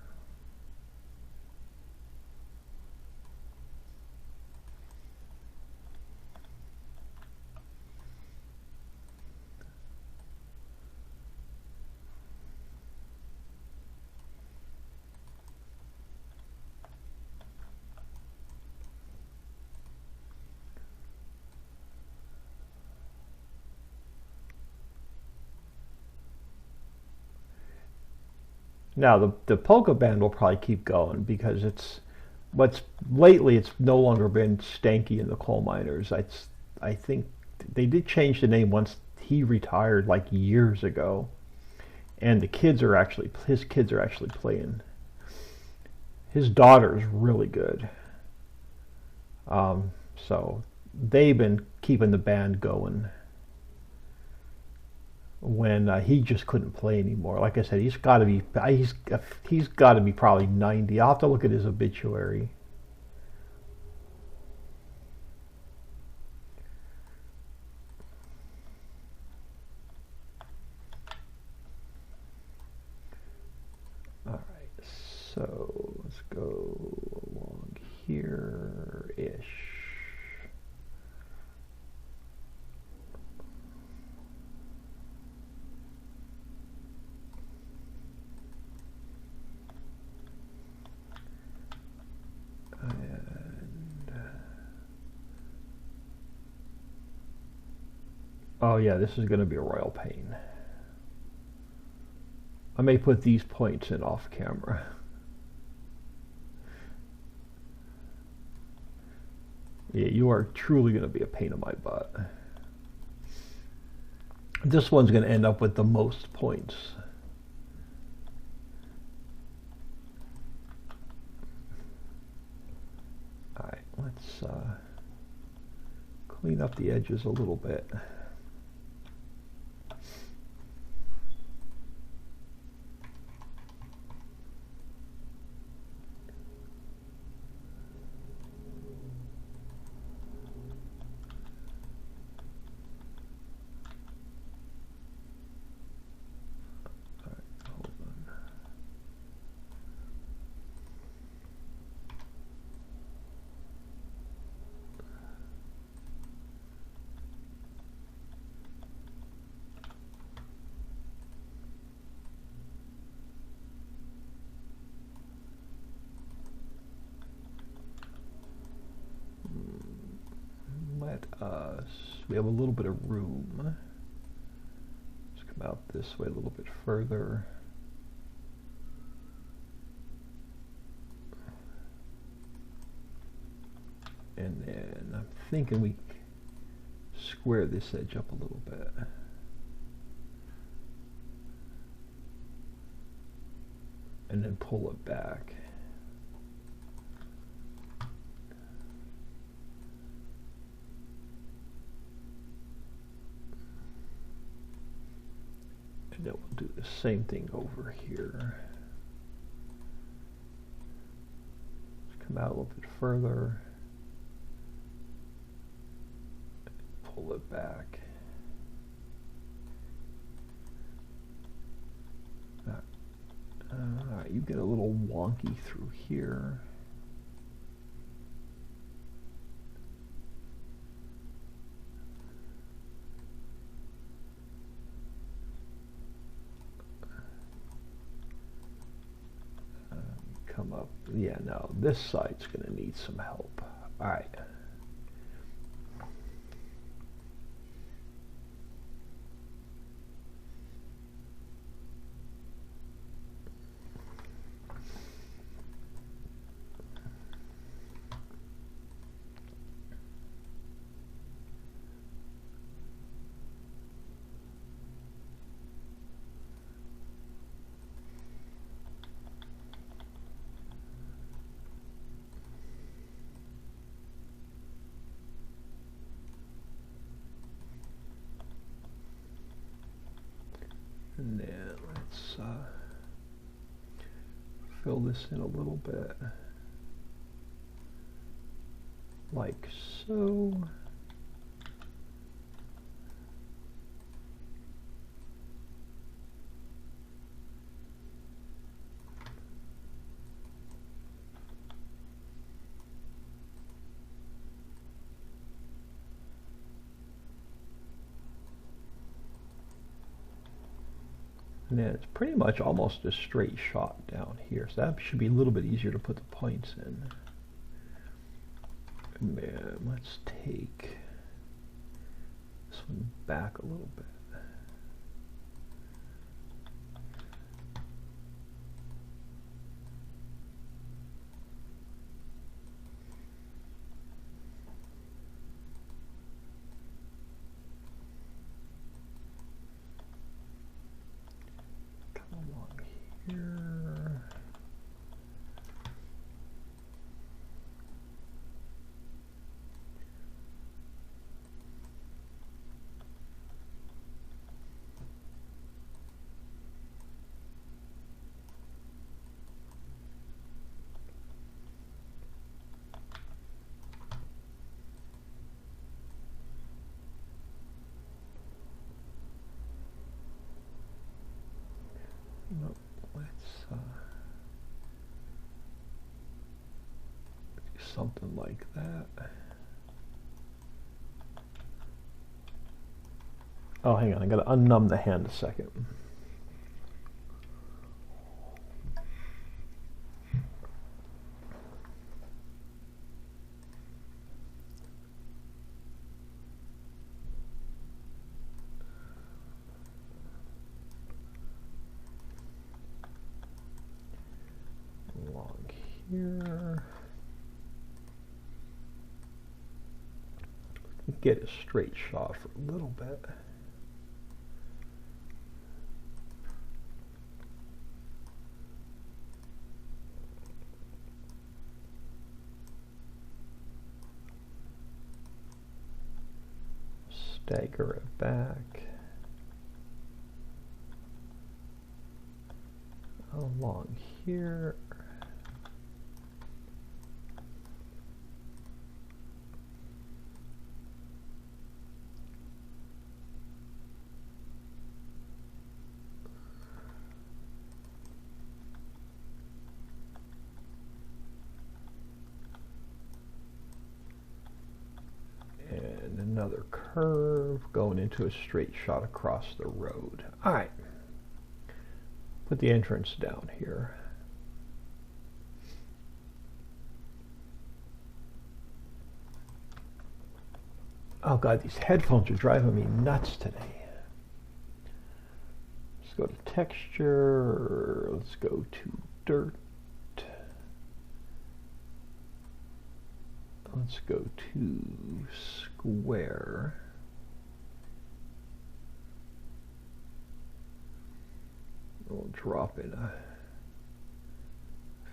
Now the polka band will probably keep going because it's lately it's no longer been Stanky and the Coal Miners. I think they did change the name once he retired like years ago, and his kids are actually playing. His daughter's really good, so they've been keeping the band going. When he just couldn't play anymore. Like I said, he's got to be probably 90. I'll have to look at his obituary. All right, so let's go along here-ish. Oh yeah, this is going to be a royal pain. I may put these points in off camera. Yeah, you are truly going to be a pain in my butt. This one's going to end up with the most points. All right, let's clean up the edges a little bit. we have a little bit of room. Let's come out this way a little bit further. And then I'm thinking we square this edge up a little bit. And then pull it back. And then we'll do the same thing over here. Let's come out a little bit further. Pull it back. Alright, you get a little wonky through here. Come up. Yeah, no, this side's going to need some help. Alright. And then let's fill this in a little bit, like so. And then it's pretty much almost a straight shot down here. So that should be a little bit easier to put the points in. And then let's take this one back a little bit. No, let's do something like that. Oh, hang on, I gotta unnumb the hand a second. Here, get a straight shot for a little bit. Stagger it back along here. Another curve going into a straight shot across the road. All right, put the entrance down here. Oh God, these headphones are driving me nuts today. Let's go to texture. Let's go to dirt. Let's go to square. We'll drop in a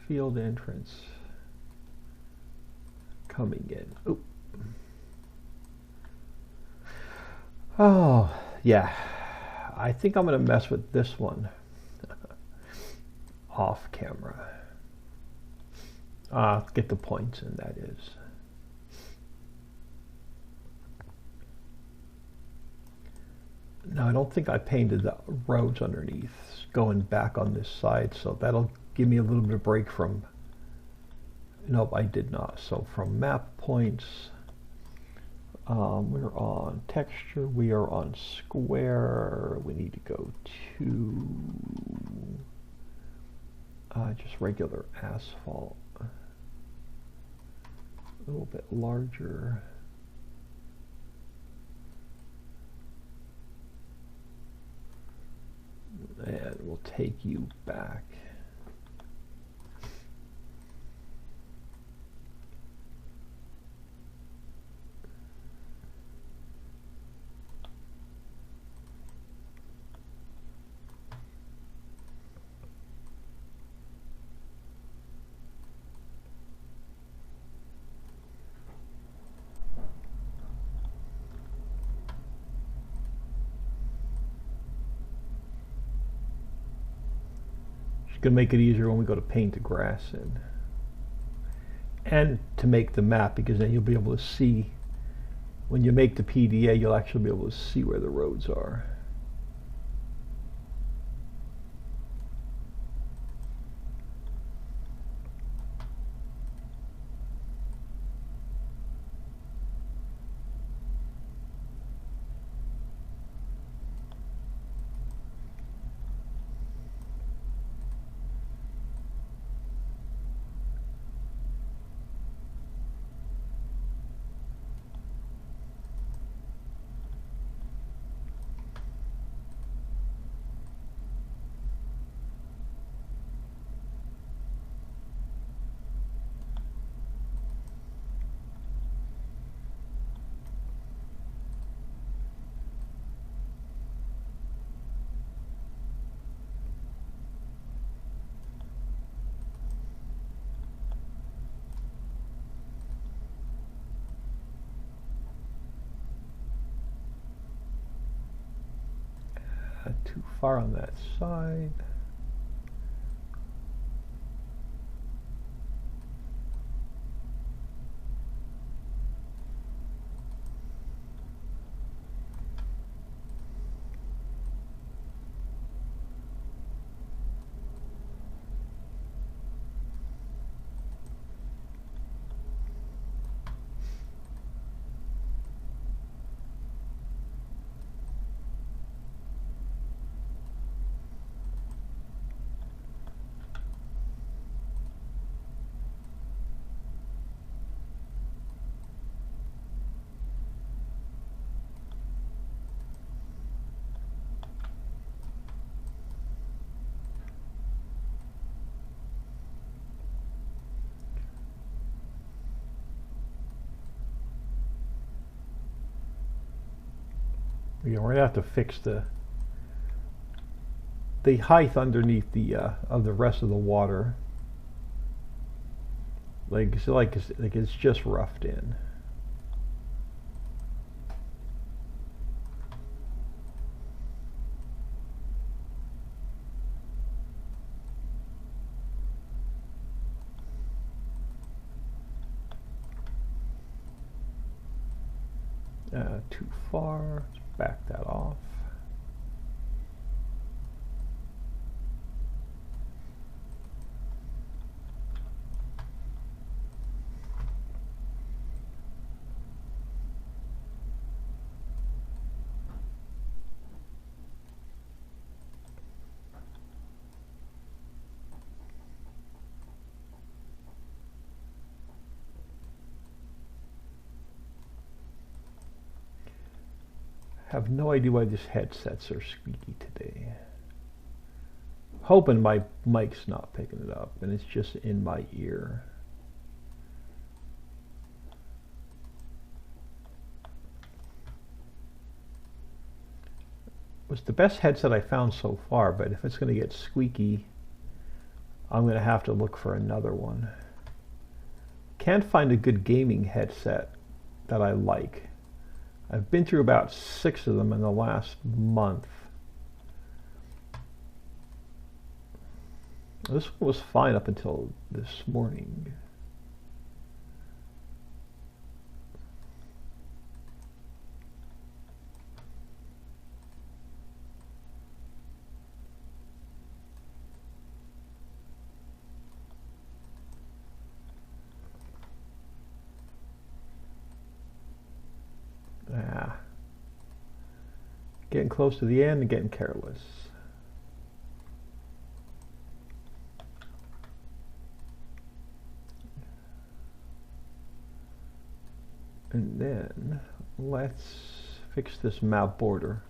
field entrance coming in. Oh. Oh, yeah. I think I'm going to mess with this one off camera. Get the points in, that is. No, I don't think I painted the roads underneath going back on this side, so that'll give me a little bit of break from... Nope, I did not. So from map points, we're on texture, we are on square, we need to go to just regular asphalt, a little bit larger. And we'll take you back. Going to make it easier when we go to paint the grass in, and to make the map, because then you'll be able to see when you make the PDA, you'll actually be able to see where the roads are. Too far on that side. Yeah, we're gonna have to fix the height underneath the of the rest of the water. Like it's just roughed in. Too far. Let's back that off. Have no idea why these headsets are squeaky today. Hoping my mic's not picking it up and it's just in my ear. It was the best headset I found so far, but if it's going to get squeaky, I'm going to have to look for another one. Can't find a good gaming headset that I like. I've been through about 6 of them in the last month. This one was fine up until this morning. Getting close to the end and getting careless. And then let's fix this map border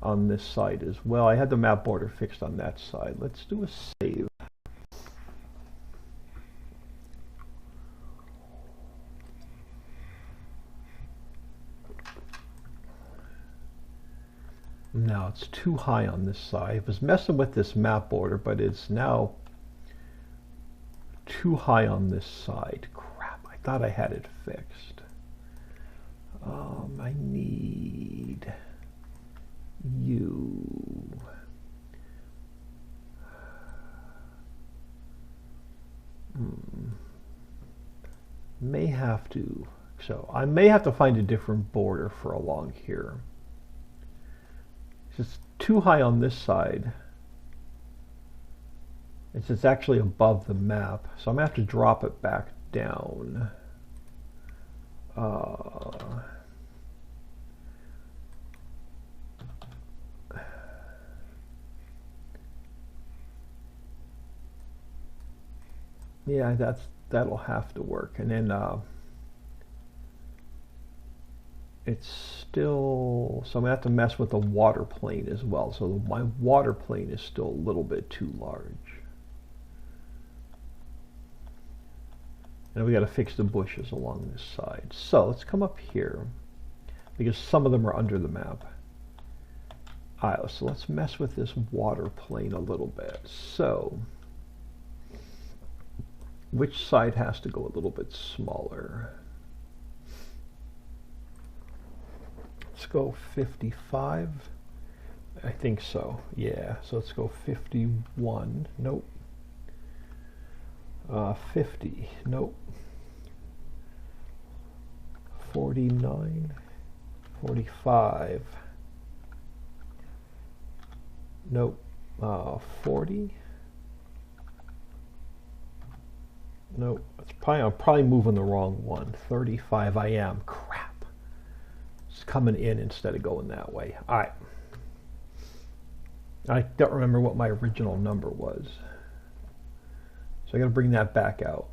on this side as well. I had the map border fixed on that side. Let's do a save. Now it's too high on this side. I was messing with this map border, but it's now too high on this side. Crap, I thought I had it fixed. I need you. May have to. So I may have to find a different border for along here. It's too high on this side. It's actually above the map, so I'm going to have to drop it back down. Yeah, that'll have to work. And then it's still, so I'm gonna have to mess with the water plane as well. So my water plane is still a little bit too large. And we got to fix the bushes along this side. So let's come up here because some of them are under the map. Alright, so let's mess with this water plane a little bit. So which side has to go a little bit smaller? Let's go 55. I think so. Yeah, so let's go 51. Nope. 50. Nope. 49. 45. Nope. 40. Nope. I'm probably moving the wrong one. 35. I am. Crap. It's coming in instead of going that way. All right. I don't remember what my original number was. So I got to bring that back out.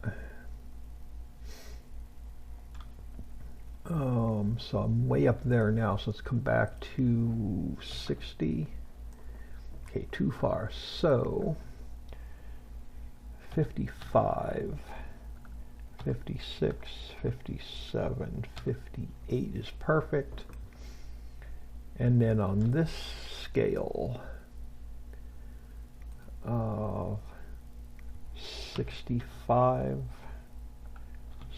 So I'm way up there now. So let's come back to 60. Okay, too far. So 55, 56, 57, 58 is perfect. And then on this scale of 65,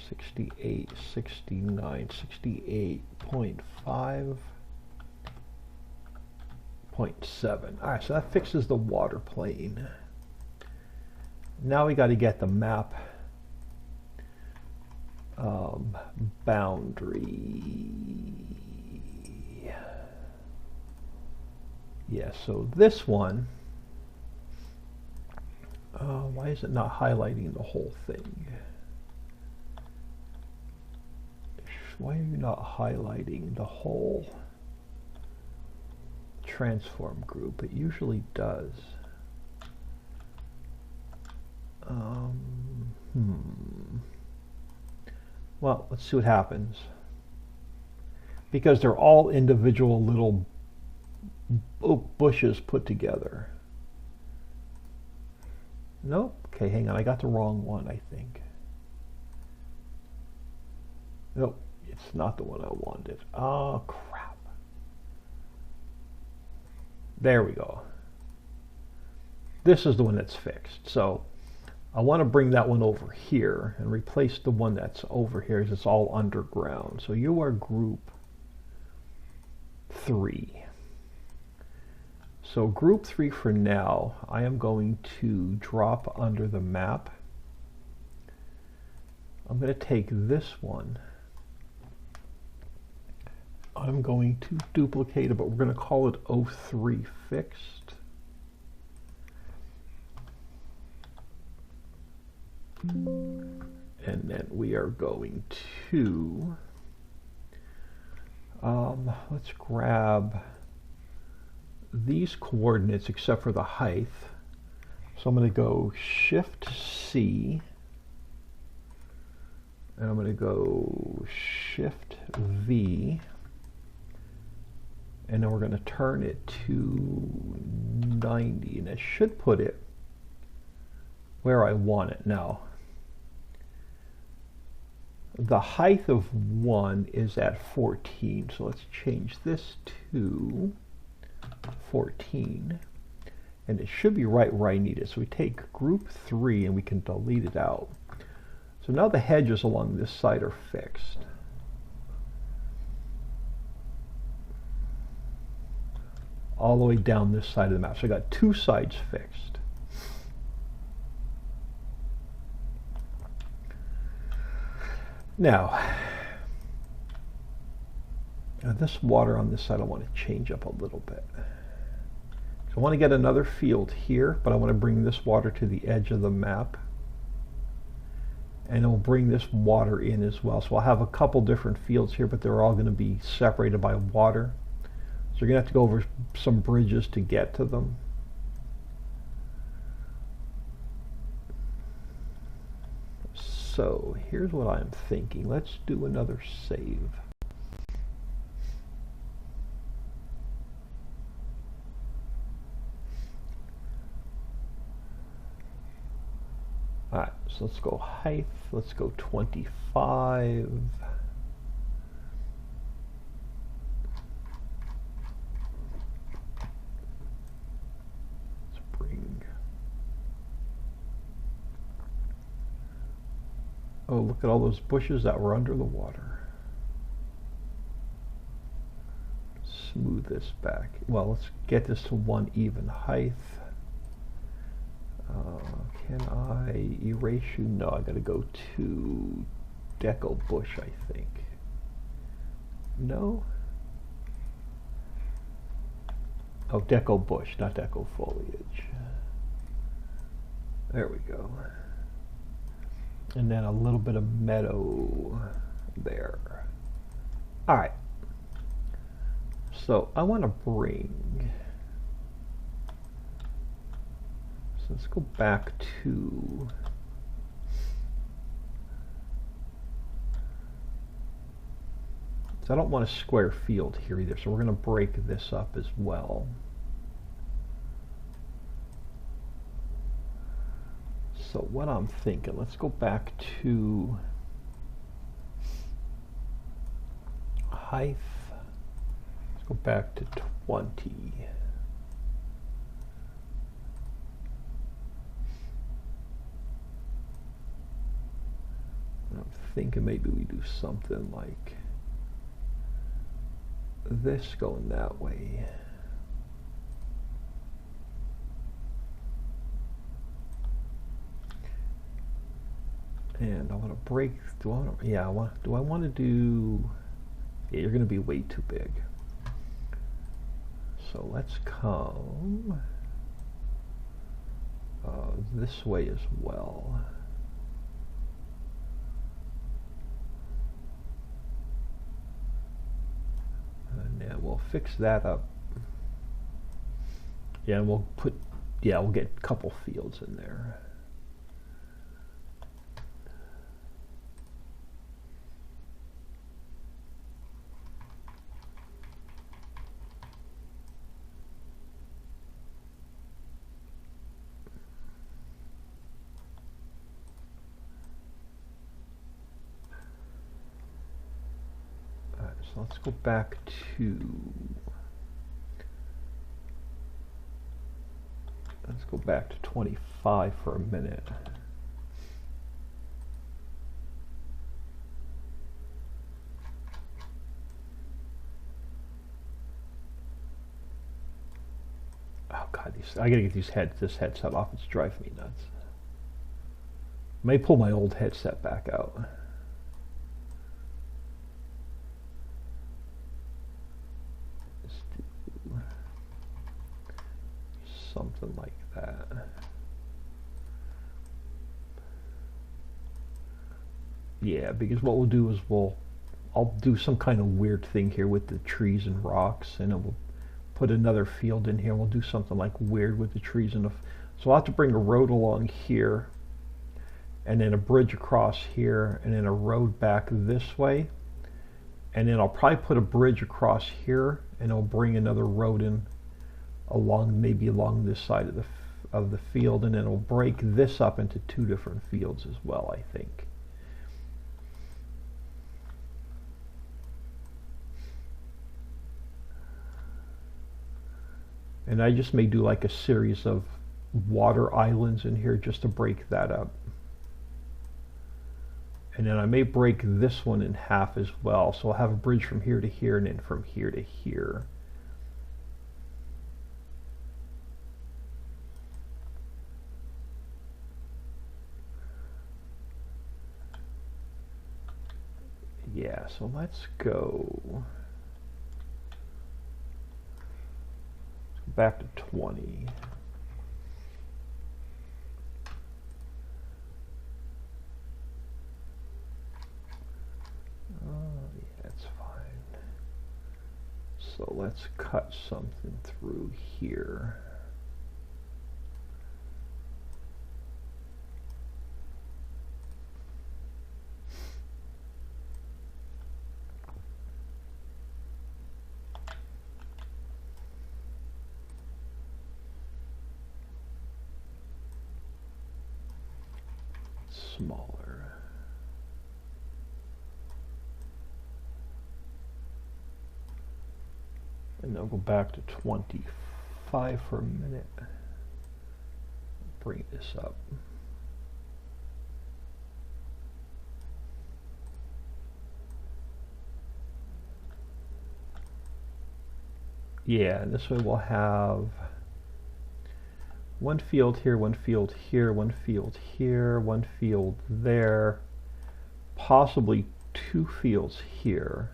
68, 69, 68.5, 0.7. All right, so that fixes the water plane. Now we got to get the map boundary. Yeah, so this one, why is it not highlighting the whole thing? Why are you not highlighting the whole transform group? It usually does. Well, let's see what happens. because they're all individual little bushes put together. Nope. Okay, hang on. I got the wrong one, I think. Nope. It's not the one I wanted. Oh, crap. There we go. This is the one that's fixed. So I want to bring that one over here and replace the one that's over here as it's all underground. So you are group 3. So group 3 for now, I am going to drop under the map. I'm going to take this one. I'm going to duplicate it, but we're going to call it 03 fixed. And then we are going to, let's grab these coordinates except for the height. So I'm going to go Shift C, and I'm going to go Shift V, and then we're going to turn it to 90, and it should put it where I want it. Now, the height of 1 is at 14, so let's change this to 14, and it should be right where I need it. So we take group 3 and we can delete it out. So now the hedges along this side are fixed. All the way down this side of the map. So I got 2 sides fixed. Now, this water on this side I want to change up a little bit. So I want to get another field here, but I want to bring this water to the edge of the map. And it will bring this water in as well. So I'll have a couple different fields here, but they're all going to be separated by water. So you're going to have to go over some bridges to get to them. So here's what I'm thinking. Let's do another save. Alright, so let's go height. Let's go 25. Let's bring. Oh, look at all those bushes that were under the water. Smooth this back. Well, let's get this to 1 even height. Can I erase you? No, I gotta go to Deco Bush, I think. No? Oh, Deco Bush, not Deco Foliage. There we go. And then a little bit of meadow there. Alright. So I want to bring... So let's go back to... So I don't want a square field here either, so we're going to break this up as well. So what I'm thinking, let's go back to height. Let's go back to 20. I'm thinking maybe we do something like this going that way. And I want to break. Do I want to? Yeah, I want. Do I want to do? Yeah, you're going to be way too big. So let's come this way as well. And then we'll fix that up. Yeah, and we'll put. Yeah, we'll get a couple fields in there. So let's go back to, let's go back to 25 for a minute. Oh God, I gotta get this headset off. It's driving me nuts. May pull my old headset back out. Let's do something like that. Yeah, because what we'll do is I'll do some kind of weird thing here with the trees and rocks, and it will put another field in here. We'll do something like weird with the trees and so I'll have to bring a road along here, and then a bridge across here, and then a road back this way, and then I'll probably put a bridge across here, and I'll bring another road in along, maybe along this side of the field, and then it'll break this up into two different fields as well, I think. And I just may do like a series of water islands in here just to break that up. And then I may break this one in half as well. So I'll have a bridge from here to here and then from here to here. Yeah, so let's go back to 20. Oh, yeah, that's fine. So let's cut something through here. Smaller. And I'll go back to 25 for a minute. Bring this up. Yeah, and this way we'll have one field here, one field here, one field here, one field there, possibly two fields here.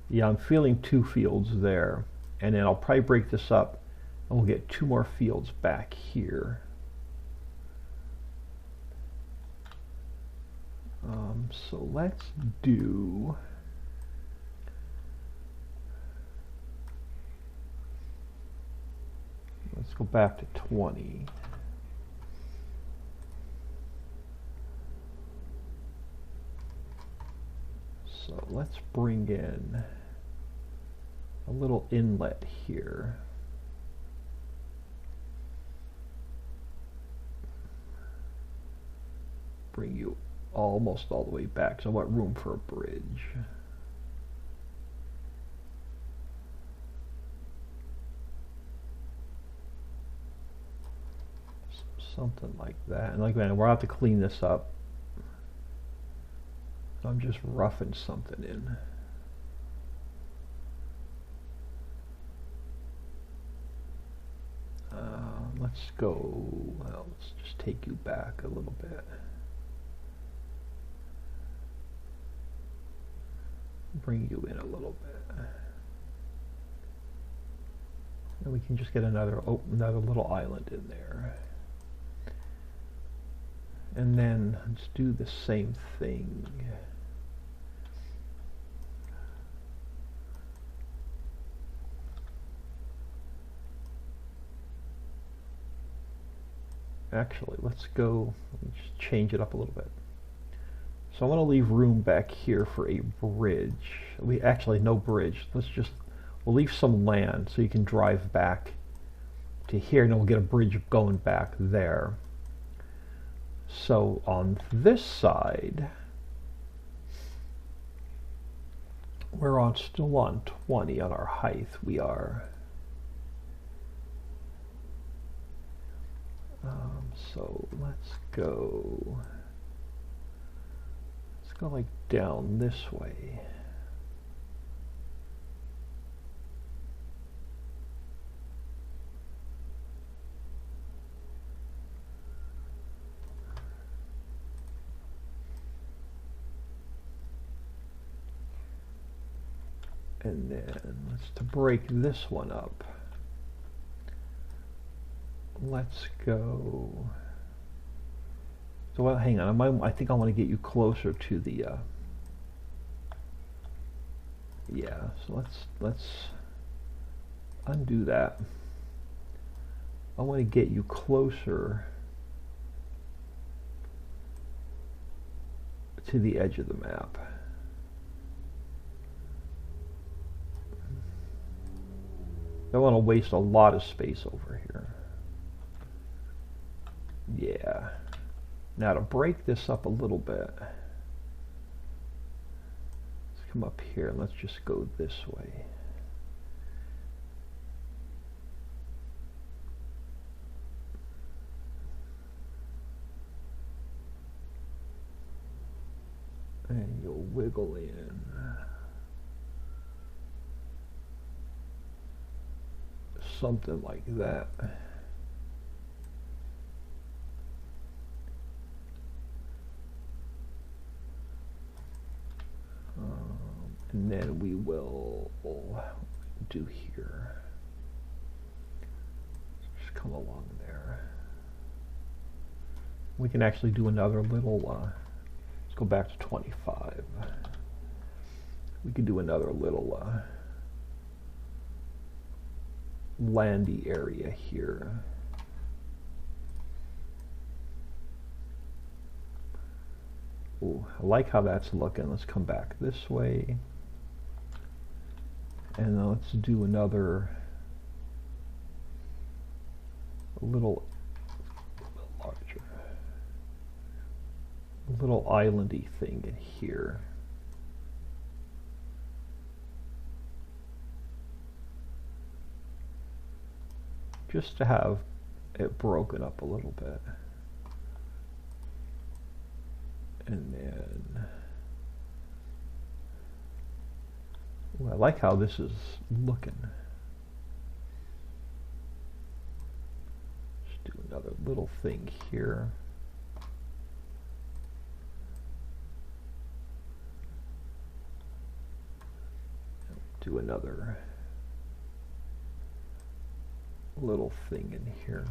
Yeah, I'm feeling two fields there. And then I'll probably break this up and we'll get two more fields back here. So let's do... Let's go back to 20. So let's bring in a little inlet here. Bring you almost all the way back. So I want room for a bridge. Something like that. And like, man, we'll have to clean this up. So I'm just roughing something in. Let's go, well, let's just take you back a little bit. Bring you in a little bit. And we can just get another little island in there. And then let's do the same thing. Actually, let's just change it up a little bit. So I want to leave room back here for a bridge. No bridge. We'll leave some land so you can drive back to here, and then we'll get a bridge going back there. So on this side, We're still on 20 on our height. We are. So let's go like down this way. And then to break this one up, let's go. So well, hang on, I think I want to get you closer to the. Yeah, so let's undo that. I want to get you closer to the edge of the map. I don't want to waste a lot of space over here. Yeah. Now to break this up a little bit, let's come up here and let's just go this way. And you'll wiggle in. Something like that. And then we will do here. Just come along there. We can actually do another little, let's go back to 25. We can do another little landy area here. Ooh, I like how that's looking. Let's come back this way. And then let's do another a little larger. A little islandy thing in here. Just to have it broken up a little bit. And then, well, I like how this is looking. Just do another little thing here. Do another little thing in here.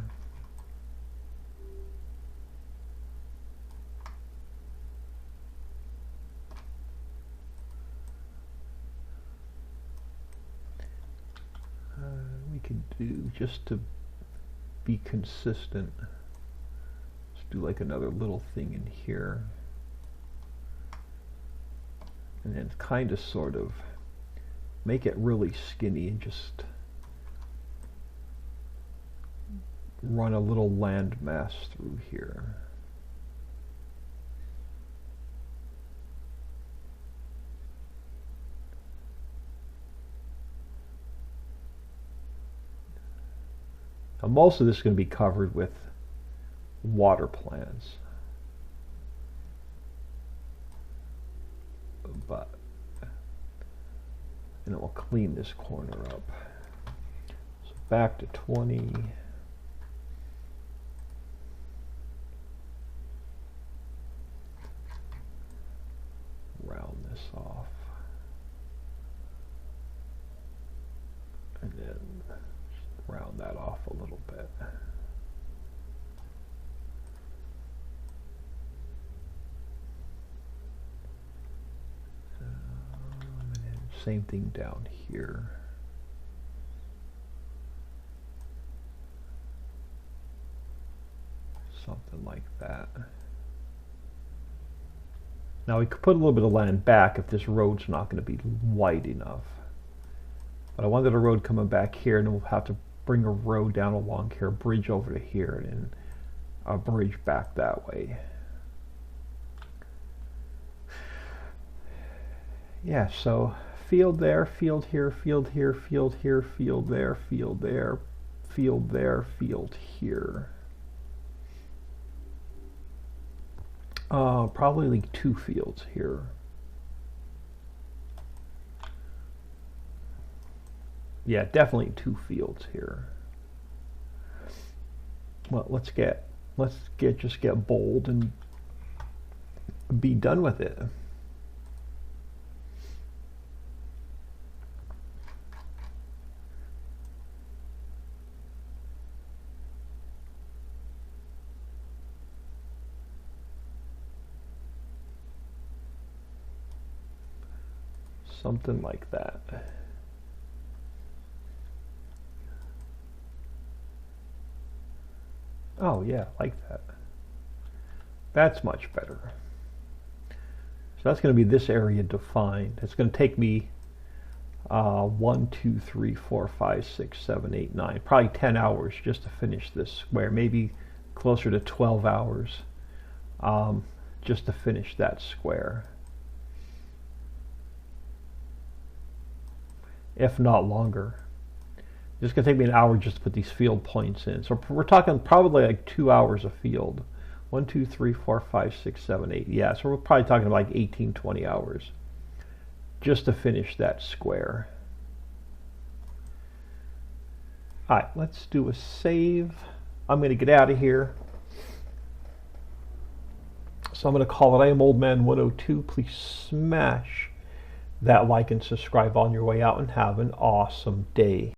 We could do, just to be consistent, let's do like another little thing in here. And then kind of sort of make it really skinny and just run a little land mass through here. Now most of this is going to be covered with water plants, but and it will clean this corner up. So back to 20. Round this off. And then round that off a little bit. And then same thing down here. Something like that. Now we could put a little bit of land back if this road's not going to be wide enough. But I wanted a road coming back here, and then we'll have to bring a road down along here, a bridge over to here, and then a bridge back that way. Yeah, so field there, field here, field here, field here, field there, field there, field there, field here. Probably like 2 fields here. Yeah, definitely 2 fields here. Well, let's just get bold and be done with it. Something like that. Oh yeah, like that. That's much better. So that's going to be this area defined. It's going to take me 1, 2, 3, 4, 5, 6, 7, 8, 9, probably 10 hours just to finish this square. Maybe closer to 12 hours just to finish that square. If not longer. It's going to take me an hour just to put these field points in. So we're talking probably like 2 hours a field. 1, 2, 3, 4, 5, 6, 7, 8. Yeah, so we're probably talking like 18, 20 hours just to finish that square. All right, let's do a save. I'm going to get out of here. So I'm going to call it I Am Old Man 102. Please smash that like and subscribe on your way out and have an awesome day.